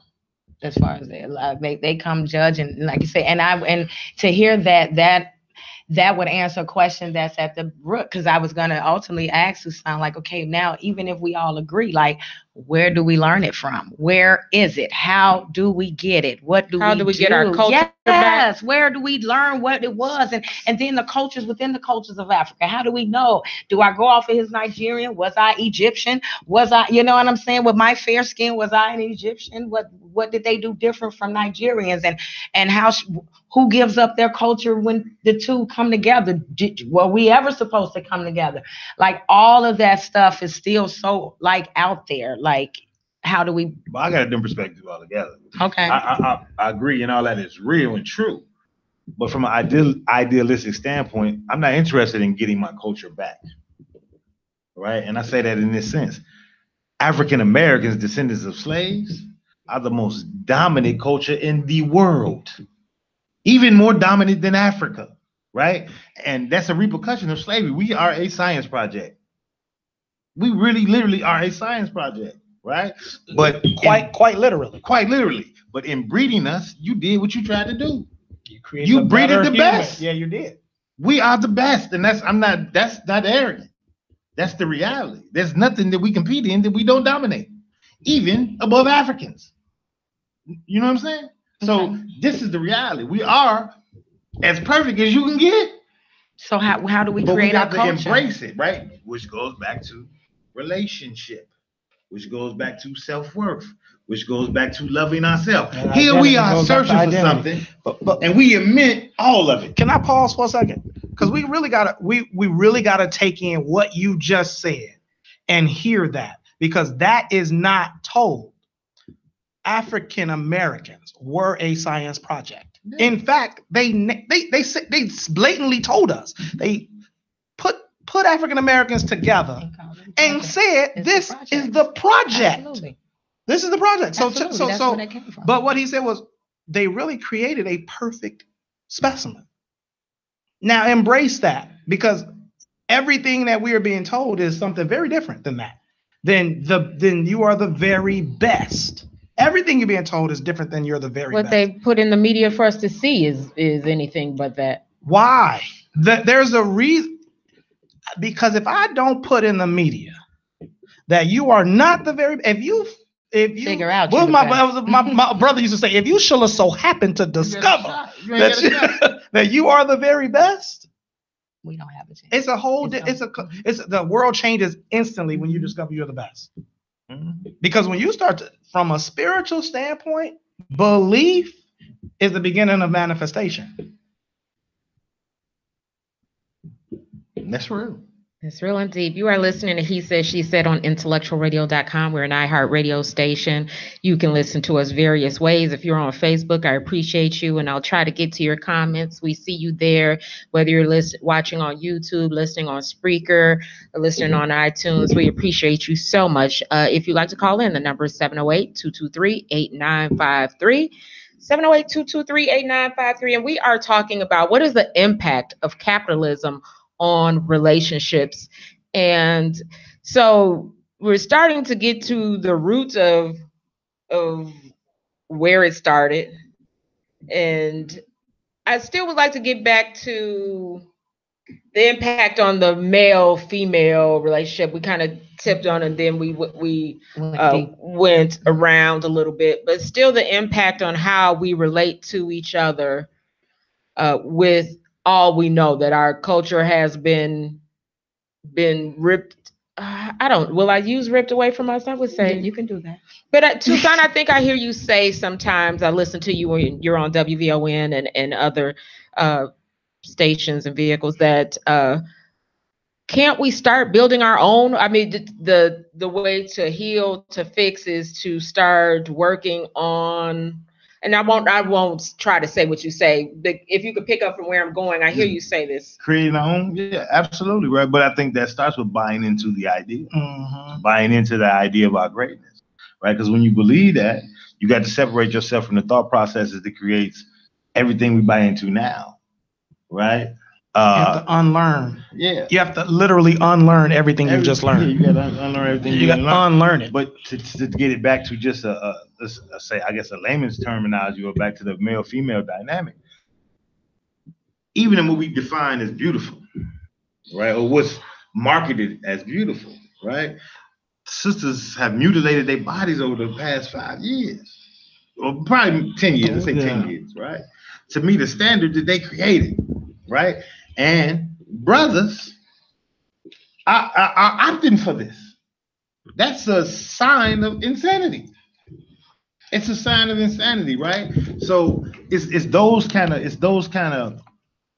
As far as they come judge, and like you say, and to hear that would answer a question that's at the root, because I was going to ultimately ask Susan, like, okay, now, even if we all agree, like, where do we learn it from? Where is it? How do we get it? How do we get our culture back? Where do we learn what it was? And then the cultures within the cultures of Africa. How do we know? Do I go off of his Nigerian? Was I Egyptian? Was I, you know what I'm saying? With my fair skin, was I an Egyptian? What did they do different from Nigerians? And how, who gives up their culture when the two come together? Were we ever supposed to come together? Like, all of that stuff is still so, like, out there. Like, how do we? Well, I got a different perspective altogether. Okay. I agree, and all that is real and true. But from an idealistic standpoint, I'm not interested in getting my culture back. Right? And I say that in this sense. African Americans, descendants of slaves, are the most dominant culture in the world. Even more dominant than Africa. Right? And that's a repercussion of slavery. We are a science project. We really, literally are a science project, right? But quite literally. Quite literally. But in breeding us, you did what you tried to do. You breeded the best. Yeah, you did. We are the best, and that's not arrogant. That's the reality. There's nothing that we compete in that we don't dominate, even above Africans. You know what I'm saying? So this is the reality. We are as perfect as you can get. So how do we create our culture? We have to embrace it, right? Which goes back to relationship, which goes back to self-worth, which goes back to loving ourselves. Here we are searching for something, and we admit all of it. Can I pause for a second? Because we really gotta take in what you just said and hear that, because that is not told. African Americans were a science project. In fact, they blatantly told us. They put African Americans together and said, this is the project. Absolutely. This is the project. Absolutely. That's where that came from. But what he said was they really created a perfect specimen. Now embrace that, because everything that we are being told is something very different than that. Then you are the very best. Everything you're being told is different than you're the very best. What they put in the media for us to see is anything but that. Why? There's a reason. Because if I don't put in the media that you are not the very, if you figure out, well, my brother used to say, if you shall have so happen to discover that you are the very best, we don't have a chance. It's a whole. It's the world changes instantly when you discover you're the best. Mm-hmm. Because when you start from a spiritual standpoint, belief is the beginning of manifestation. That's real. It's real indeed. You are listening to He Said, She Said on IntellectualRadio.com. We're an iHeart radio station. You can listen to us various ways. If you're on Facebook, I appreciate you, and I'll try to get to your comments. We see you there, whether you're watching on YouTube, listening on Spreaker, or listening on iTunes. We appreciate you so much. If you'd like to call in, the number is 708-223-8953. 708-223-8953. And we are talking about what is the impact of capitalism on relationships. And so we're starting to get to the roots of where it started. And I still would like to get back to the impact on the male-female relationship. We kind of tipped on, and then we went around a little bit, but still the impact on how we relate to each other with all we know that our culture has been ripped. Will I use ripped away from us? I would say you can do that. But Tucson, I think I hear you say sometimes, I listen to you when you're on WVON and other stations and vehicles, that can't we start building our own? I mean, the way to heal, to fix, is to start working on. And I won't try to say what you say, but if you could pick up from where I'm going, I hear you say this. Creating our own, yeah, absolutely, right. But I think that starts with buying into the idea, buying into the idea of our greatness, right? Because when you believe that, you got to separate yourself from the thought processes that creates everything we buy into now, right? You have to unlearn. Yeah. You have to literally unlearn everything you just learned. Yeah, you got to unlearn everything. You got to unlearn it. But to get it back to just a layman's terminology, or back to the male-female dynamic, even in what we define as beautiful, right, or what's marketed as beautiful, right? Sisters have mutilated their bodies over the past 5 years, or probably 10 years. Let's say 10 years, right? To meet a standard that they created, right? And brothers are opting for this. That's a sign of insanity. It's a sign of insanity, right? So it's those kind of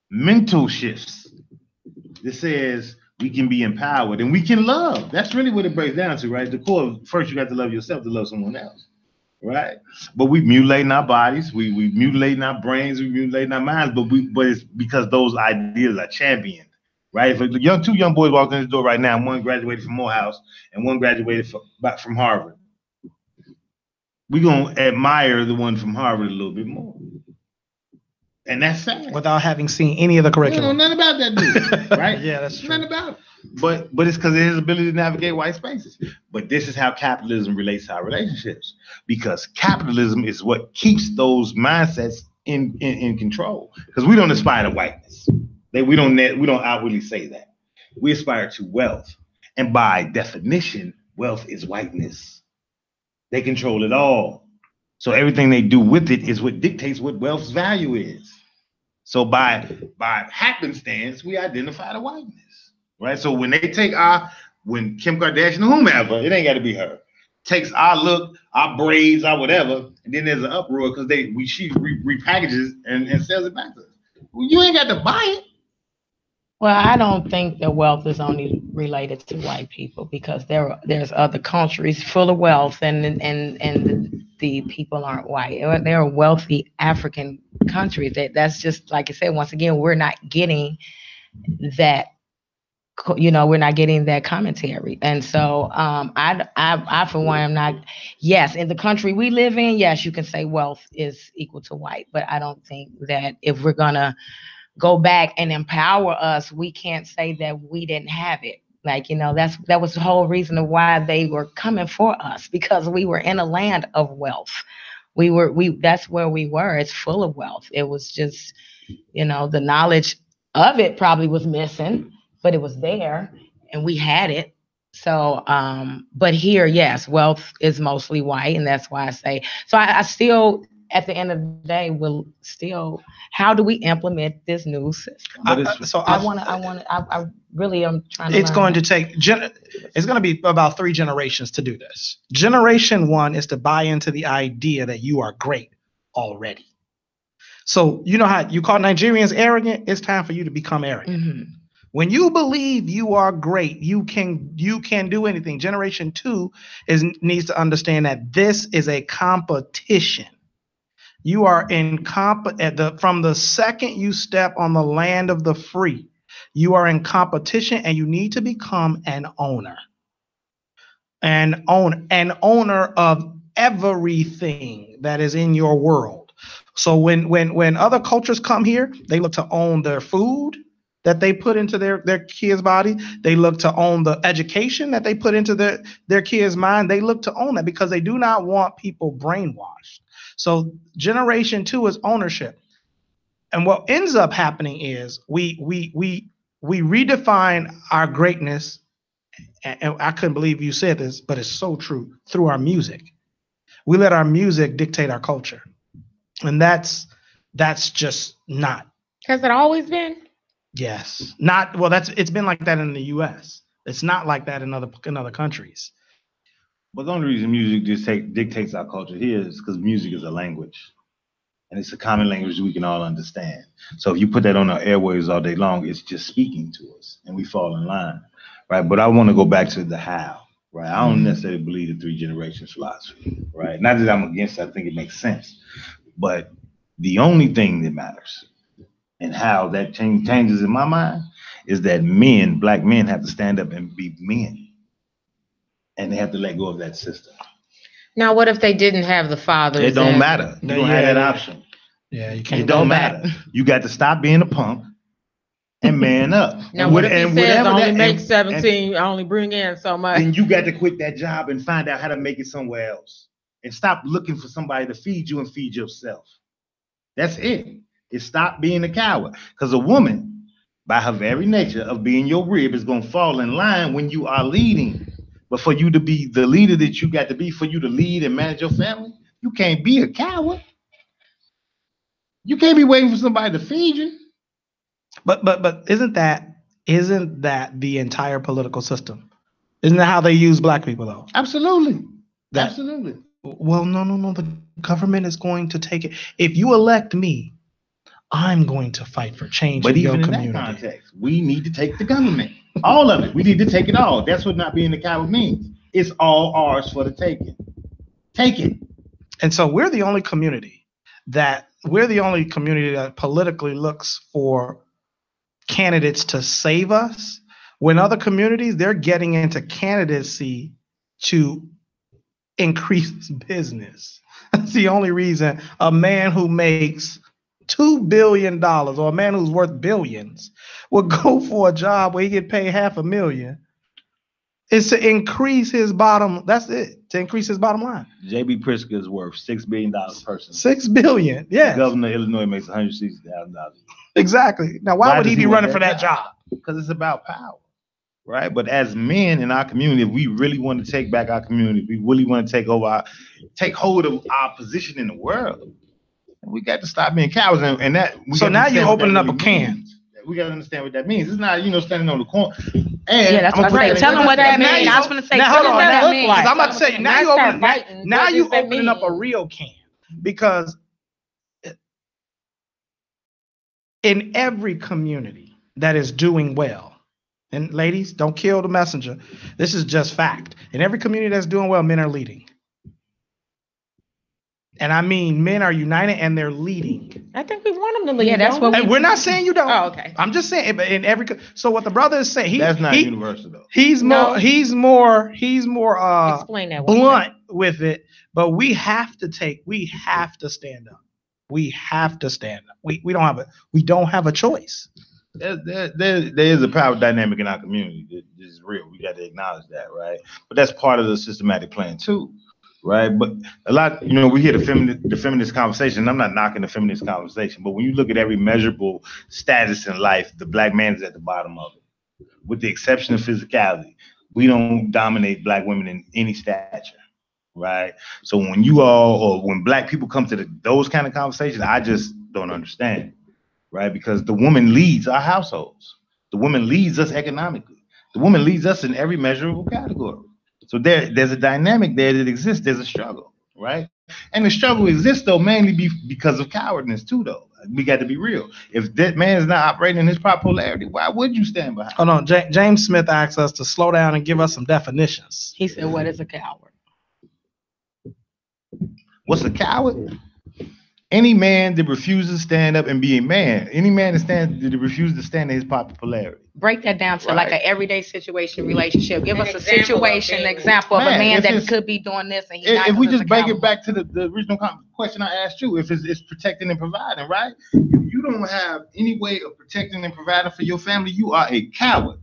mental shifts that says we can be empowered and we can love. That's really what it breaks down to, right? The core, first you got to love yourself to love someone else, right? But we mutilating our bodies, we mutilating our brains, we mutilating our minds, but it's because those ideas are championed, right? If two young boys walked in the door right now, one graduated from Morehouse and one graduated from Harvard, we're going to admire the one from Harvard a little bit more. And that's sad. Without having seen any of the curriculum. Nothing about that dude, right? Yeah, that's true. Nothing about it. But it's because of his ability to navigate white spaces. But this is how capitalism relates to our relationships. Because capitalism is what keeps those mindsets in control. Because we don't aspire to whiteness. We don't outwardly say that. We aspire to wealth. And by definition, wealth is whiteness. They control it all. So everything they do with it is what dictates what wealth's value is. So by happenstance, we identify the whiteness, right? So when they take when Kim Kardashian or whomever, it ain't got to be her, takes our look, our braids, our whatever, and then there's an uproar because she repackages and sells it back to us. Well, you ain't got to buy it. Well, I don't think that wealth is only related to white people, because there's other countries full of wealth and the people aren't white. There are wealthy African countries that's just, like I said, once again, we're not getting that, we're not getting that commentary. And so I for one am not, yes, in the country we live in, yes, you can say wealth is equal to white, but I don't think that if we're gonna go back and empower us, we can't say that we didn't have it. Like, that was the whole reason of why they were coming for us, because we were in a land of wealth. That's where we were. It's full of wealth. It was just, the knowledge of it probably was missing, but it was there and we had it. So, but here, yes, wealth is mostly white. And that's why I say, so I still, at the end of the day, will still, how do we implement this new system? I really am trying to. It's going to take, it's going to be about 3 generations to do this. Generation 1 is to buy into the idea that you are great already. So you know how you call Nigerians arrogant? It's time for you to become arrogant. Mm-hmm. When you believe you are great, you can do anything. Generation 2 needs to understand that this is a competition. You are from the second you step on the land of the free, you are in competition, and you need to become an owner. An owner of everything that is in your world. So when other cultures come here, they look to own their food that they put into their kids' body. They look to own the education that they put into their kids' mind. They look to own that because they do not want people brainwashed. So generation 2 is ownership. And what ends up happening is we redefine our greatness, and I couldn't believe you said this, but it's so true, through our music. We let our music dictate our culture. And that's just not. Has it always been? Yes. Not well, it's been like that in the US. It's not like that in other countries. But the only reason music dictates our culture here is because music is a language. And it's a common language we can all understand. So if you put that on our airwaves all day long, it's just speaking to us and we fall in line, right? But I want to go back to the how, right? I don't necessarily believe the 3 generations philosophy, right? Not that I'm against it, I think it makes sense. But the only thing that matters and how that changes in my mind is that black men have to stand up and be men. And they have to let go of that system. Now, what if they didn't have the fathers? It don't matter. You don't have that option. Yeah, you can't. It don't matter. You got to stop being a punk and man up. Now, what if he says I only make 17, I only bring in so much? Then you got to quit that job and find out how to make it somewhere else. And stop looking for somebody to feed you and feed yourself. That's it. It's stop being a coward. Because a woman, by her very nature of being your rib, is going to fall in line when you are leading. But for you to be the leader that you got to be, for you to lead and manage your family, you can't be a coward. You can't be waiting for somebody to feed you. But isn't that the entire political system? Isn't that how they use black people though? Absolutely. Absolutely. Well, no. The government is going to take it. If you elect me, I'm going to fight for change in your community. But even in that context, we need to take the government. All of it. We need to take it all. That's what not being a coward means. It's all ours for the taking. Take it. And so we're the only community that politically looks for candidates to save us, when other communities, they're getting into candidacy to increase business. That's the only reason a man who makes $2 billion or a man who's worth billions will go for a job where he get paid $500,000 is to increase his bottom. That's it. To increase his bottom line. J.B. Pritzker is worth $6 billion per person. $6 billion. Yeah. The governor of Illinois makes $160,000. Exactly. Now, why would he be running for that job? Because it's about power, right? But as men in our community, if we really want to take back our community, we really want to take hold of our position in the world, we got to stop being cowards. And that. So now you're opening up a can. We got to understand what that means. It's not, standing on the corner. And yeah, that's what I'm Tell them what that means. I was going to say, now, hold on. Because I'm about to say, now you're opening up a real can. Because in every community that is doing well, and ladies, don't kill the messenger. This is just fact. In every community that's doing well, men are leading. And I mean, men are united and they're leading. I think we want them to lead. Yeah, that's what we're not saying you don't. Oh, okay. I'm just saying, but in every. So what the brother is saying, that's not universal though. He's more explain that blunt with it. But we have to stand up. We have to stand up. We don't have a choice. There is a power dynamic in our community that is real. We got to acknowledge that, right? But that's part of the systematic plan too. Right, but a lot, we hear the feminist conversation. And I'm not knocking the feminist conversation, but when you look at every measurable status in life, the black man is at the bottom of it. With the exception of physicality, we don't dominate black women in any stature, right? So when black people come to those kind of conversations, I just don't understand, right? Because the woman leads our households. The woman leads us economically. The woman leads us in every measurable category. So there's a dynamic there that exists. There's a struggle, right? And the struggle exists, though, mainly because of cowardness, too, though. We got to be real. If that man is not operating in his proper polarity, why would you stand behind him? Hold on. James Smith asked us to slow down and give us some definitions. He said, what is a coward? What's a coward? Any man that refuses to stand up and be a man. Any man that refuses to stand in his proper polarity. Break that down to like an everyday situation, relationship. Give us a situation, example of a man that could be doing this and he's not. If we just break it back to the original question I asked you, if it's protecting and providing, right? If you don't have any way of protecting and providing for your family, you are a coward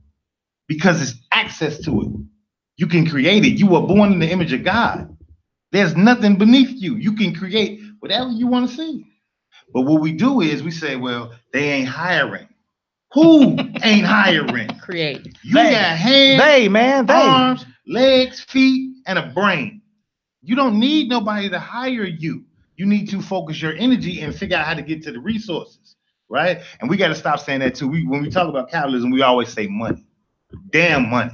because it's access to it. You can create it. You were born in the image of God. There's nothing beneath you. You can create whatever you want to see. But what we do is we say, well, they ain't hiring. Who ain't hiring? Create. You got hands, They. arms, legs, feet, and a brain. You don't need nobody to hire you. You need to focus your energy and figure out how to get to the resources, right? And we got to stop saying that too. When we talk about capitalism, we always say money. Damn money.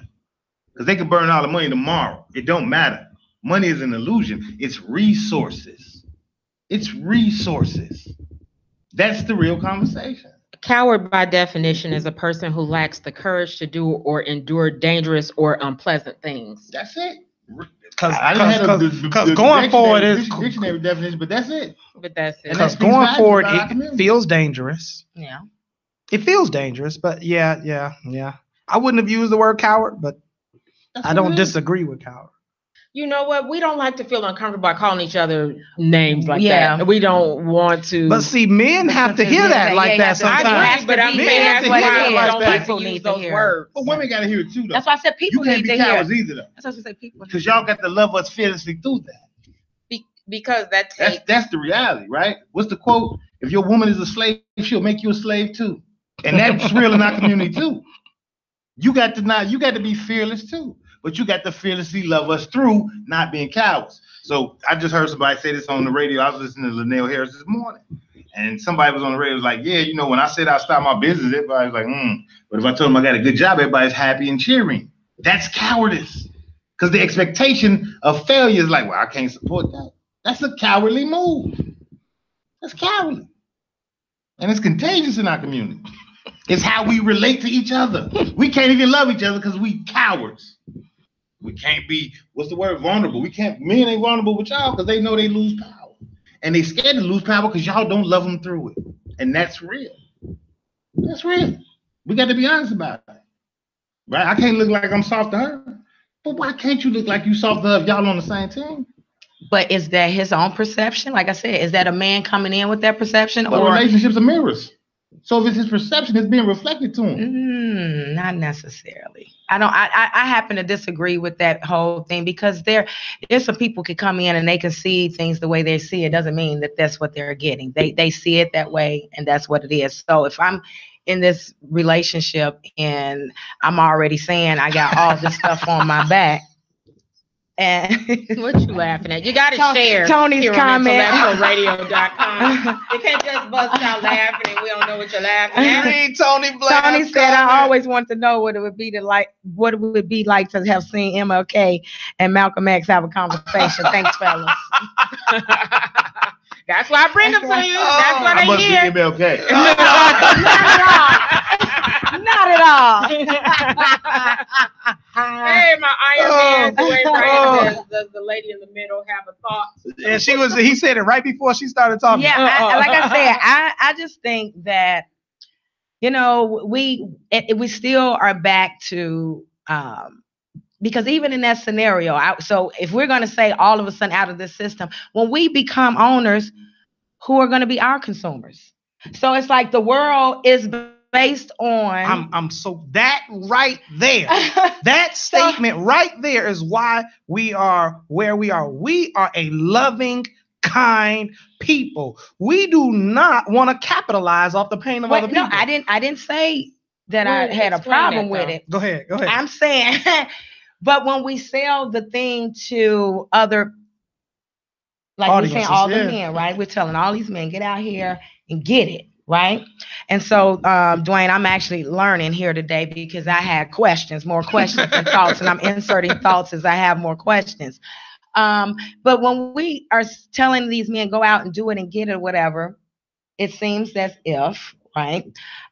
Because they can burn all the money tomorrow. It don't matter. Money is an illusion. It's resources. It's resources. That's the real conversation. Coward, by definition, is a person who lacks the courage to do or endure dangerous or unpleasant things. That's it. Because going forward is dictionary definition, but that's it. But that's it. Because going forward, it feels dangerous. Yeah. It feels dangerous, but yeah. I wouldn't have used the word coward, but I don't disagree with coward. You know what? We don't like to feel uncomfortable by calling each other names like that. We don't want to. But see, men have to hear that like that sometimes. I agree, but I'm saying that's why I don't like to People use need to those hear. words. But women got to hear it too, though. That's why I said people You need can't to be hear. cowards either, though. That's what I said people. Because y'all got to love us fearlessly through that. Because that's the reality, right? What's the quote? If your woman is a slave, she'll make you a slave too. And that's real in our community too. You got to be fearless too. But you got to fearlessly love us through not being cowards. So I just heard somebody say this on the radio. I was listening to Linnell Harris this morning. And somebody was on the radio was like, yeah, you know, when I said I stopped my business, everybody was like, But if I told them I got a good job, everybody's happy and cheering. That's cowardice. Because the expectation of failure is like, well, I can't support that. That's a cowardly move. That's cowardly. And it's contagious in our community. It's how we relate to each other. We can't even love each other because we cowards. We can't be, what's the word, vulnerable. Men ain't vulnerable with y'all because they know they lose power. And they scared to lose power because y'all don't love them through it. And that's real. That's real. We got to be honest about it. Right? I can't look like I'm soft to her. But why can't you look like you soft to her if y'all on the same team? But is that his own perception? Like I said, is that a man coming in with that perception? But or relationships are mirrors. So if it's his perception, it's being reflected to him. Not necessarily. I happen to disagree with that whole thing because there's some people can come in and they can see things the way they see it. Doesn't mean that that's what they're getting. They see it that way and that's what it is. So if I'm in this relationship and I'm already saying I got all this stuff on my back. And what you laughing at? You got to share. Tony's comment. IntellectualRadio.com. You can't just bust out laughing and we don't know what you're laughing at. Read Tony said, "I always want to know what it would be like to have seen MLK and Malcolm X have a conversation." Thanks, fellas. That's why I bring them to you. That's why they must here. Be MLK. Not at all. Hey, my Iron Man doing right. Does the lady in the middle have a thought? Yeah, he said it right before she started talking. Yeah, like I said, I just think that, you know, we still are back to, because even in that scenario, so if we're going to say all of a sudden out of this system, when we become owners, who are going to be our consumers? So it's like the world is based on. I'm so that right there. That statement right there is why we are where we are. We are a loving, kind people. We do not want to capitalize off the pain of other people. No, I didn't say that I had a problem with it. Go ahead. I'm saying, but when we sell the thing to other, like we're saying, all the men, right? We're telling all these men, get out here and get it. Right. And so, Dwayne, I'm actually learning here today because I had more questions than thoughts, and I'm inserting thoughts as I have more questions. But when we are telling these men go out and do it and get it, whatever, it seems as if, right,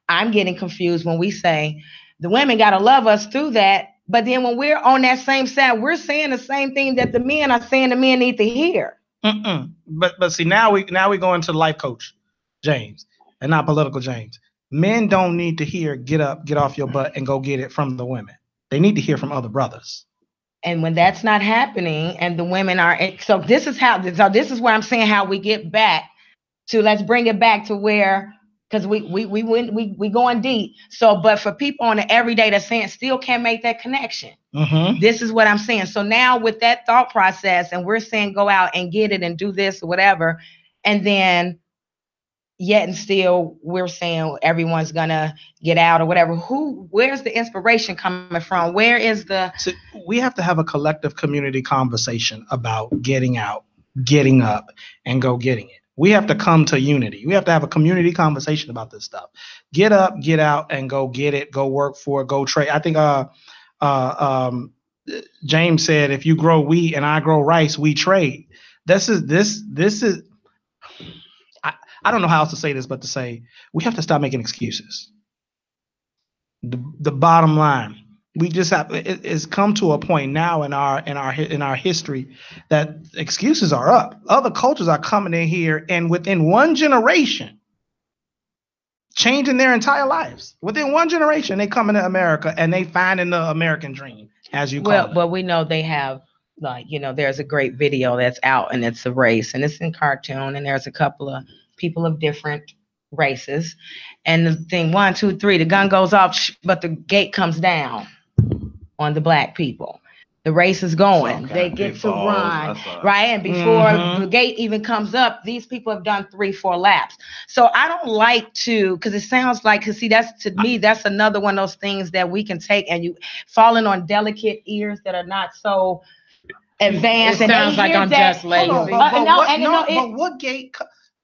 I'm getting confused when we say the women got to love us through that. But then when we're on that same side, we're saying the same thing that the men are saying the men need to hear. But see, now we go into life coach James. And not political James. Men don't need to hear get up, get off your butt, and go get it from the women. They need to hear from other brothers. And when that's not happening, and the women are, so this is where I'm saying how we get back to, let's bring it back to where, because we going deep. So, but for people on the everyday that's saying still can't make that connection. This is what I'm saying. So now with that thought process, and we're saying go out and get it and do this or whatever, and then yet and still we're saying everyone's gonna get out or whatever. Where's the inspiration coming from? Where is the So we have to have a collective community conversation about getting out, getting up, and go getting it. We have to come to unity. We have to have a community conversation about this stuff. Get up, get out, and go get it. Go work for it. Go trade. I think James said, if you grow wheat and I grow rice, we trade. This is. I don't know how else to say this, but to say we have to stop making excuses. The bottom line, we just have it's come to a point now in our history that excuses are up. Other cultures are coming in here, and within one generation, changing their entire lives. Within one generation, they come into America and they find in the American dream, as you call it. But we know they have, like, there's a great video that's out, and it's a race, and it's in cartoon, and there's a couple of people of different races, and the thing 1, 2, 3, the gun goes off, but the gate comes down on the black people. The race is going. They get to run, right? And before the gate even comes up, these people have done 3-4 laps. So I don't like to, because it sounds like, because see, that's, to me, that's another one of those things that we can take, and you falling on delicate ears that are not so advanced. It sounds like I'm just lazy. But what gate?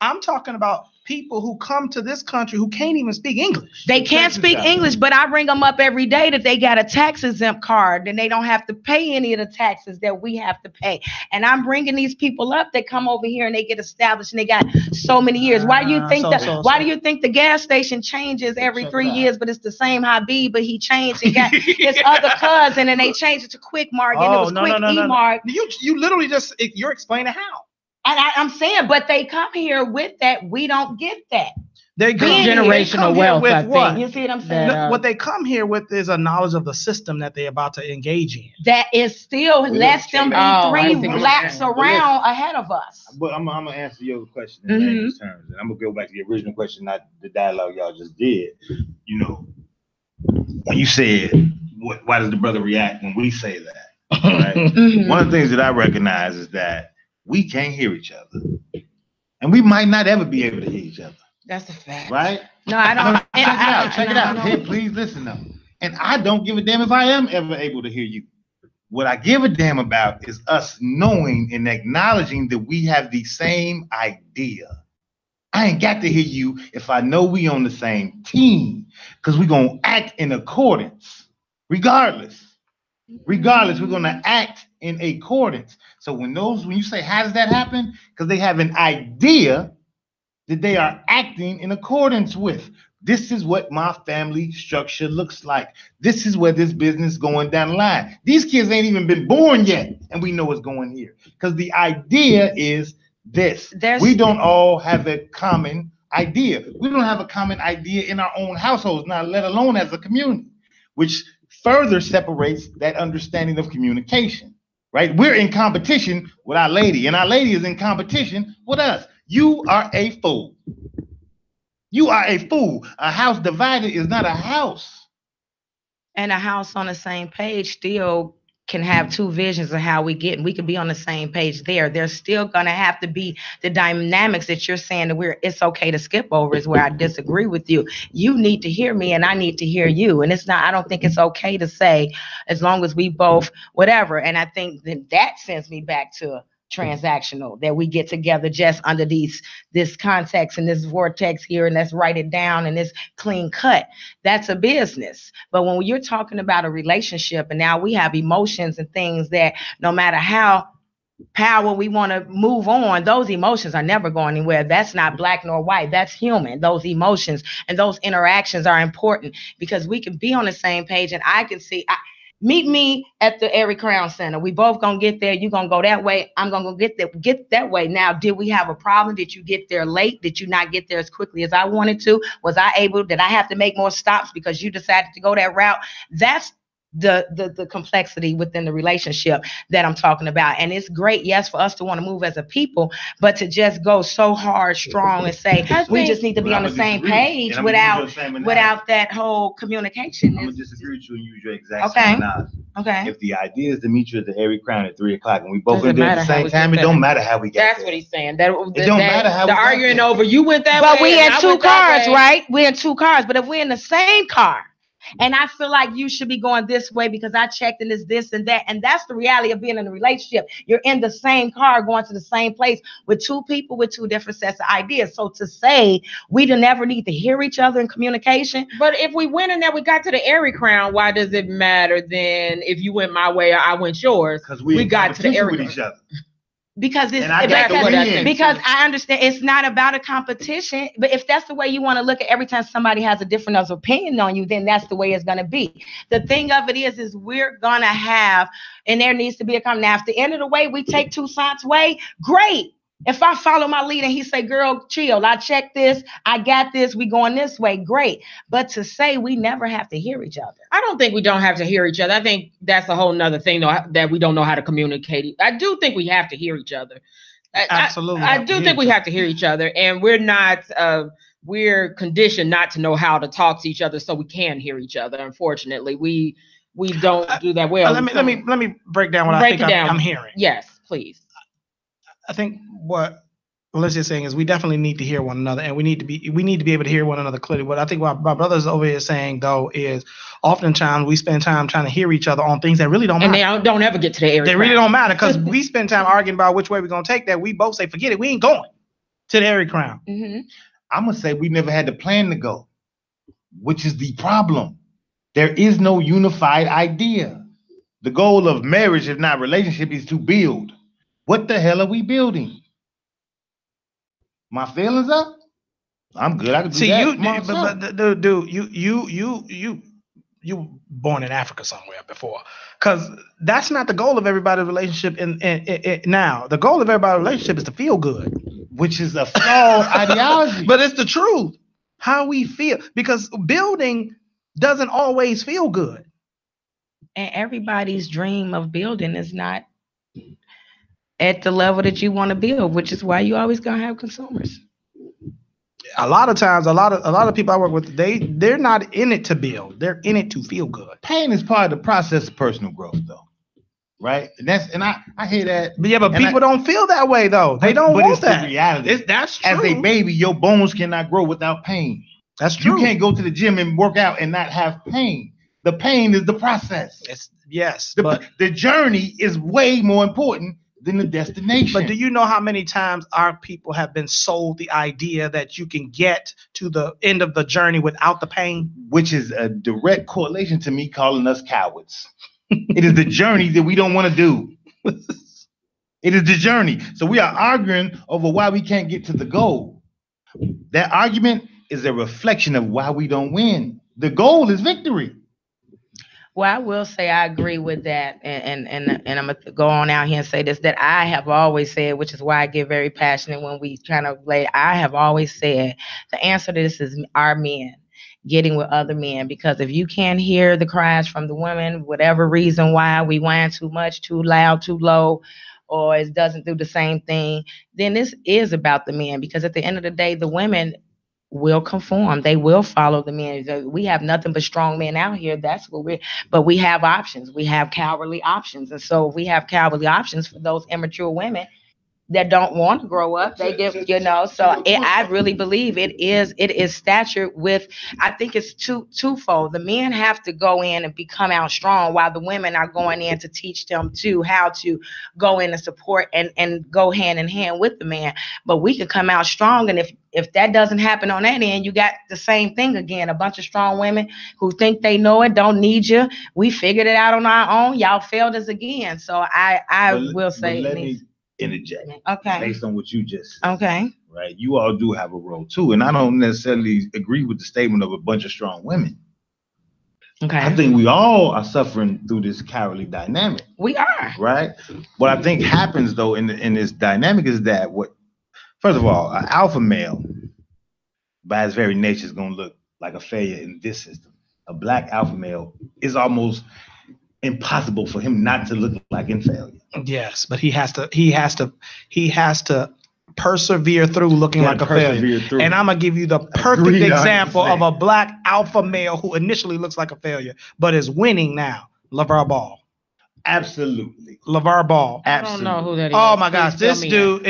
I'm talking about people who come to this country who can't even speak English. They can't speak English, but I bring them up every day that they got a tax exempt card and they don't have to pay any of the taxes that we have to pay. And I'm bringing these people up that come over here and they get established and they got so many years. Why do you think why do you think the gas station changes every 3 years, but it's the same Habib, but he changed and got his other cousin and they changed it to Quick Mart and it was Quick E-Mart. You literally just, you're explaining how. And I'm saying, but they come here with that. We don't get that. They come generational wealth. I think. You see what I'm saying? What they come here with is a knowledge of the system that they're about to engage in. That is still less than 3 laps around ahead of us. But I'm gonna answer your question in English terms, and I'm gonna go back to the original question, not the dialogue y'all just did. When you said, why does the brother react when we say that? Right? One of the things that I recognize is that we can't hear each other, and we might not ever be able to hear each other. That's a fact, right? No, I don't. Check it out. Hey, please listen though. And I don't give a damn if I am ever able to hear you. What I give a damn about is us knowing and acknowledging that we have the same idea. I ain't got to hear you if I know we on the same team, because we're gonna act in accordance, regardless. Regardless, we're gonna act in accordance. So when you say, how does that happen? Because they have an idea that they are acting in accordance with. This is what my family structure looks like. This is where this business is going down the line. These kids ain't even been born yet, and we know it's going here. Because the idea is this. We don't all have a common idea. We don't have a common idea in our own households, not let alone as a community, which further separates that understanding of communication, right? We're in competition with our lady, and our lady is in competition with us. You are a fool. You are a fool. A house divided is not a house. And a house on the same page still can have two visions of how we get, and we can be on the same page there. There's still gonna have to be the dynamics that you're saying that it's okay to skip over is where I disagree with you. You need to hear me and I need to hear you. And I don't think it's okay to say, as long as we both, whatever. And I think that sends me back to transactional, that we get together just under this context and this vortex here, and let's write it down and this clean cut. That's a business. But when you're talking about a relationship, and now we have emotions and things that no matter how power we want to move on, those emotions are never going anywhere. That's not black nor white. That's human. Those emotions and those interactions are important, because we can be on the same page, and I can see. Meet me at the Erie Crown Center. We both gonna get there. You gonna go that way. I'm gonna go get that way. Now, did we have a problem? Did you get there late? Did you not get there as quickly as I wanted to? Was I able? Did I have to make more stops because you decided to go that route? That's the complexity within the relationship that I'm talking about. And it's great, yes, for us to want to move as a people, but to just go so hard, strong, and say we just need to be on the same page without that whole communication. I'm gonna disagree with you and use your exact same knowledge. Okay. If the idea is to meet you at the Airy Crown at 3 o'clock and we both Doesn't in there at the matter how same we time, get it don't there. matter how we get That's there. what he's saying. That It don't matter how the we got arguing there. over you went that But way. we and in I two went that cars, way. right? We're in two cars. But if we're in the same car, and I feel like you should be going this way because I checked and it's this and that. And that's the reality of being in a relationship. You're in the same car going to the same place with two people with two different sets of ideas. So to say we don't never need to hear each other in communication. But if we went in there, we got to the Airy Crown, why does it matter then if you went my way or I went yours? Because we got to the Airy with Crown. each other. Because it's And I got to win. because I understand it's not about a competition, but if that's the way you want to look at every time somebody has a different opinion on you, then that's the way it's going to be. The thing of it is we're going to have, and there needs to be a comment. Now, if the end of the way we take Toussaint's way, great. If I follow my lead and he say, girl, chill, I checked this, I got this, we going this way, great. But to say we never have to hear each other. I don't think we don't have to hear each other. I think that's a whole nother thing, though, that we don't know how to communicate. I do think we have to hear each other. Absolutely. I do think we have to hear each other, and we're conditioned not to know how to talk to each other, so we can hear each other. Unfortunately, we don't do that well. Let me break down what I think I'm hearing. Yes, please. I think what Alicia's saying is we definitely need to hear one another, and we need to be able to hear one another clearly. But I think what my brother's over here saying though is oftentimes we spend time trying to hear each other on things that really don't matter. And they don't ever get to the area. They really don't matter because we spend time arguing about which way we're gonna take that. We both say, forget it, we ain't going to the Airy Crown. Mm-hmm. I'm gonna say we never had to plan to go, which is the problem. There is no unified idea. The goal of marriage, if not relationship, is to build. What the hell are we building? My feelings up? I'm good. I can do See, that. you born in Africa somewhere before, because that's not the goal of everybody's relationship. Now, the goal of everybody's relationship is to feel good, which is a flawed ideology. But it's the truth. How we feel, because building doesn't always feel good. And everybody's dream of building is not at the level that you want to build, which is why you always gonna have consumers. A lot of times, a lot of people I work with, they're not in it to build. They're in it to feel good. Pain is part of the process of personal growth, though, right? And I hear that. But people don't feel that way though. They don't want that. The reality. That's true. As a baby, your bones cannot grow without pain. That's true. You can't go to the gym and work out and not have pain. The pain is the process. The journey is way more important than the destination. But do you know how many times our people have been sold the idea that you can get to the end of the journey without the pain? Which is a direct correlation to me calling us cowards. It is the journey that we don't want to do. It is the journey. So we are arguing over why we can't get to the goal. That argument is a reflection of why we don't win. The goal is victory. Well, I will say I agree with that, and I'm gonna go on out here and say this, that I have always said, which is why I get very passionate when we kind of lay. I have always said the answer to this is our men getting with other men, because if you can't hear the cries from the women, whatever reason why we whine too much, too loud, too low, or it doesn't do the same thing, then this is about the men, because at the end of the day, the women will conform. They will follow the men. We have nothing but strong men out here. That's what but we have options. We have cowardly options. And so we have cowardly options for those immature women that don't want to grow up. They get, so I really believe it is statured with, I think it's twofold. The men have to go in and become out strong, while the women are going in to teach them too how to go in and support and go hand in hand with the man. But we could come out strong, and if that doesn't happen on that end, you got the same thing again. A bunch of strong women who think they know it, don't need you. We figured it out on our own. Y'all failed us again. So I will say, let me interject. Okay. Based on what you just said. Okay. Right. You all do have a role too. And I don't necessarily agree with the statement of a bunch of strong women. Okay. I think we all are suffering through this cowardly dynamic. We are. Right. What I think happens though in this dynamic is that first of all, an alpha male by his very nature is going to look like a failure in this system. A black alpha male is almost impossible for him not to look like in failure. Yes, but he has to persevere through looking like a failure. And I'm gonna give you the perfect example of a black alpha male who initially looks like a failure, but is winning now. LeVar Ball. Absolutely. LeVar Ball. I don't know who that is. Oh my Please gosh, fill this me dude,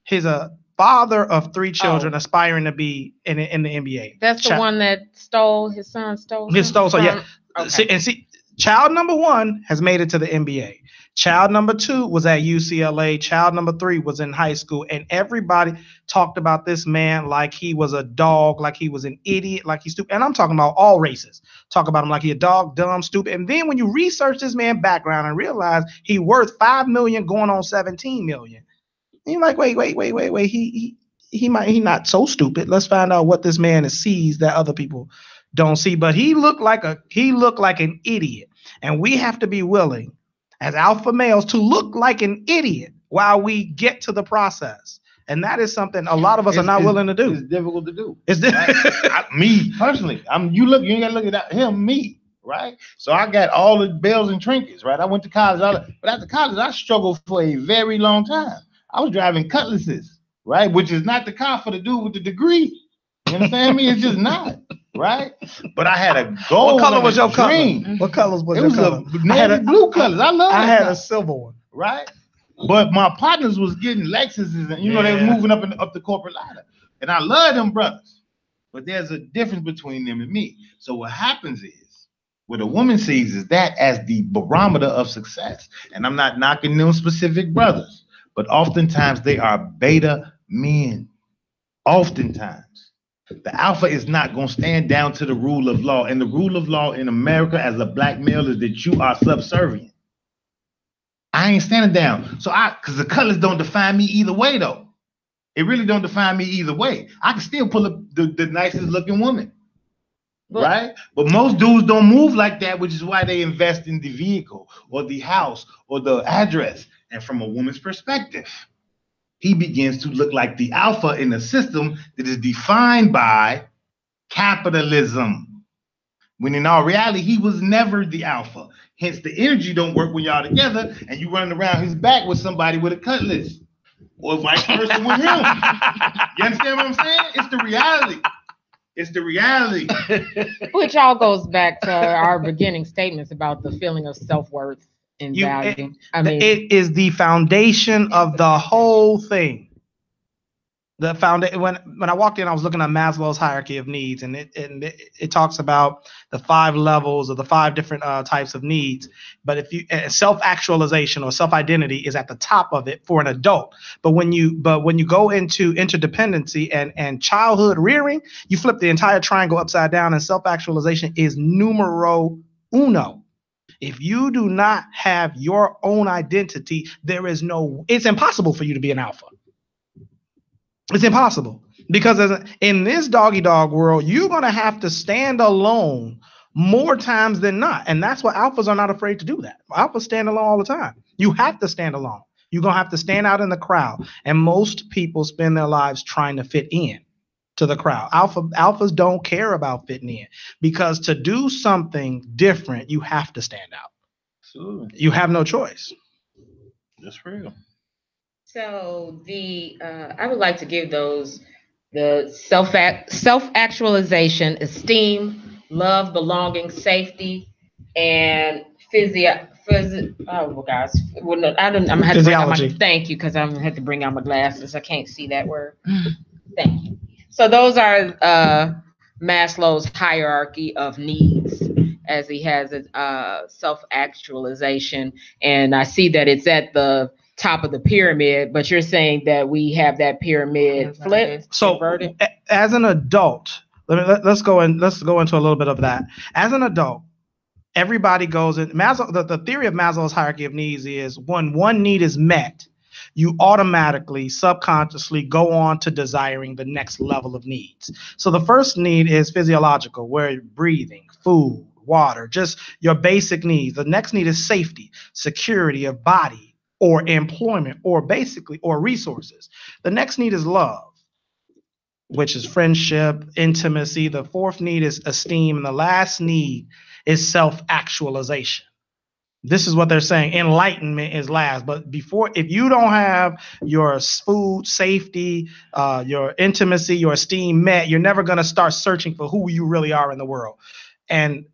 he's a father of 3 children, Oh. aspiring to be in the NBA. That's the one that his son stole. His stole. So yeah, Okay. see, child number 1 has made it to the NBA. Child number 2 was at UCLA. Child number 3 was in high school, and everybody talked about this man like he was a dog, like he was an idiot, like he's stupid. And I'm talking about all races. Talk about him like he a dog, dumb, stupid. And then when you research this man's background and realize he worth $5 million going on $17 million, you're like, wait. He not so stupid. Let's find out what this man sees that other people don't see. But he looked like an idiot, and we have to be willing as alpha males to look like an idiot while we get to the process. And that is something a lot of us are not willing to do. It's difficult to do. It's right? Me personally, you ain't gotta look at him, me, right? So I got all the bells and trinkets, right? I went to college, but after college, I struggled for a very long time. I was driving Cutlasses, right? Which is not the car for the dude with the degree. You understand me? It's just not, right? But I had a goal. What color was your dream. color? What colors was it your was color? I had blue colors. I love it. I had a silver one. Right? But my partners was getting Lexuses, and they was moving up the corporate ladder. And I love them brothers. But there's a difference between them and me. So what happens is, what a woman sees is that as the barometer of success. And I'm not knocking them specific brothers, but oftentimes they are beta men. Oftentimes. The alpha is not going to stand down to the rule of law. And the rule of law in America as a black male is that you are subservient. I ain't standing down. So because the colors don't define me either way, though. It really don't define me either way. I can still pull up the nicest looking woman. Right? But most dudes don't move like that, which is why they invest in the vehicle or the house or the address. And from a woman's perspective, he begins to look like the alpha in a system that is defined by capitalism. When in all reality, he was never the alpha. Hence, the energy don't work when y'all together and you running around his back with somebody with a cutlass. Or vice versa with him. You understand what I'm saying? It's the reality. It's the reality. Which all goes back to our beginning statements about the feeling of self-worth and value. It is the foundation of the whole thing. The foundation. When I walked in, I was looking at Maslow's hierarchy of needs, and it talks about the 5 levels or the 5 different types of needs. But if you self-actualization or self-identity is at the top of it for an adult. But when you go into interdependency and childhood rearing, you flip the entire triangle upside down, and self-actualization is numero uno. If you do not have your own identity, it's impossible for you to be an alpha. It's impossible because in this doggy dog world, you're going to have to stand alone more times than not. And that's why alphas are not afraid to do that. Alphas stand alone all the time. You have to stand alone. You're going to have to stand out in the crowd. And most people spend their lives trying to fit in to the crowd. Alphas don't care about fitting in because to do something different, you have to stand out. Absolutely. You have no choice. That's real. So I would like to give those the self-actualization, esteem, love, belonging, safety, and physiology. Thank you, because I'm gonna have to bring out my glasses. I can't see that word. Thank you. So those are Maslow's hierarchy of needs, as he has it, self-actualization, and I see that it's at the top of the pyramid, but you're saying that we have that pyramid flipped. So inverted? As an adult, let's go into a little bit of that. As an adult, everybody goes in Maslow. The theory of Maslow's hierarchy of needs is when one need is met, you automatically, subconsciously go on to desiring the next level of needs. So the first need is physiological, where you're breathing, food, water, just your basic needs. The next need is safety, security of body, or employment, or resources. The next need is love, which is friendship, intimacy. The fourth need is esteem. And the last need is self-actualization. This is what they're saying. Enlightenment is last. But if you don't have your food, safety, your intimacy, your esteem met, you're never going to start searching for who you really are in the world. And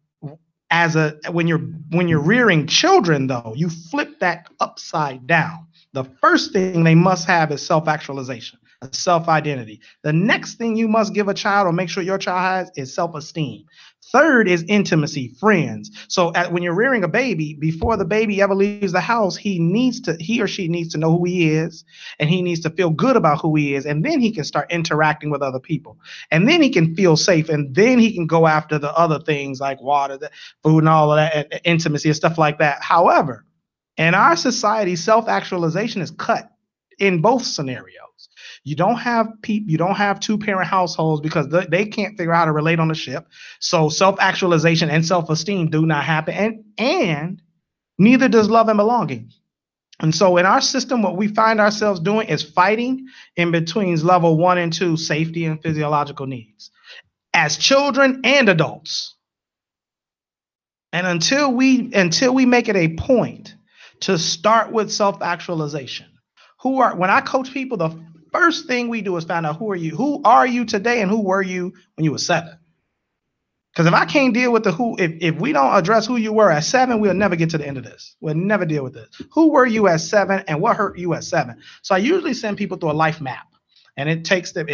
when you're rearing children, though, you flip that upside down. The first thing they must have is self-actualization, a self-identity. The next thing you must give a child or make sure your child has is self-esteem. Third is intimacy, friends. So when you're rearing a baby, before the baby ever leaves the house, he or she needs to know who he is, and he needs to feel good about who he is, and then he can start interacting with other people, and then he can feel safe, and then he can go after the other things like water, food, and all of that, and intimacy and stuff like that. However, in our society, self-actualization is cut in both scenarios. You don't have two-parent households because they can't figure out how to relate on the ship. So self-actualization and self-esteem do not happen, and neither does love and belonging. And so in our system, what we find ourselves doing is fighting in between level 1 and 2, safety and physiological needs, as children and adults. And until we make it a point to start with self-actualization, when I coach people, the first thing we do is find out who are you today, and who were you when you were 7? Because if I can't deal with if we don't address who you were at 7, we'll never get to the end of this. We'll never deal with this. Who were you at 7, and what hurt you at 7? So I usually send people through a life map, and it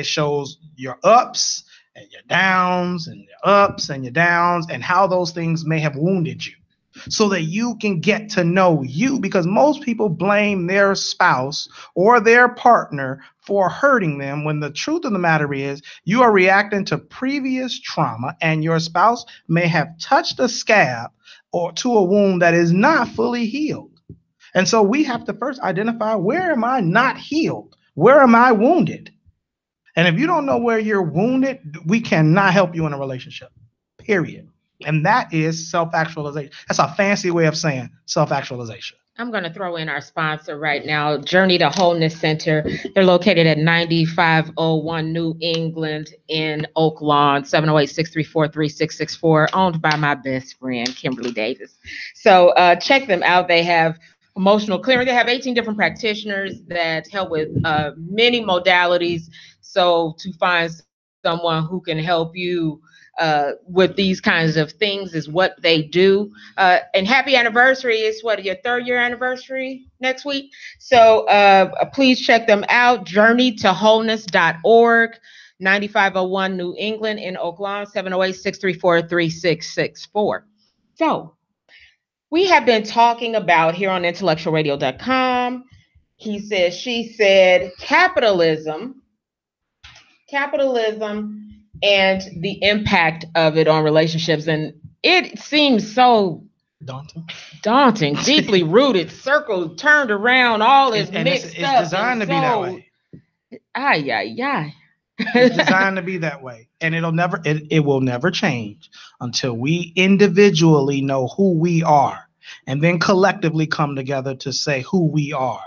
shows your ups and your downs, and your ups and your downs, and how those things may have wounded you, so that you can get to know you. Because most people blame their spouse or their partner for hurting them, when the truth of the matter is you are reacting to previous trauma, and your spouse may have touched a scab or to a wound that is not fully healed. And so we have to first identify, where am I not healed? Where am I wounded? And if you don't know where you're wounded, we cannot help you in a relationship, period. And that is self-actualization. That's a fancy way of saying self-actualization. I'm going to throw in our sponsor right now, Journey to Wholeness Center. They're located at 9501 New England in Oak Lawn, 708-634-3664, owned by my best friend, Kimberly Davis. So check them out. They have emotional clearing. They have 18 different practitioners that help with many modalities. So to find someone who can help you with these kinds of things is what they do. And happy anniversary is your 3rd year anniversary next week. So please check them out. JourneyToWholeness.org, 9501 New England in Oak Lawn, 708-634-3664. So we have been talking about here on IntellectualRadio.com. He said, she said, capitalism and the impact of it on relationships. And it seems so daunting, deeply rooted, circled, turned around, all is mixed up. It's designed to be that way. It's designed to be that way. And it will never change until we individually know who we are, and then collectively come together to say who we are.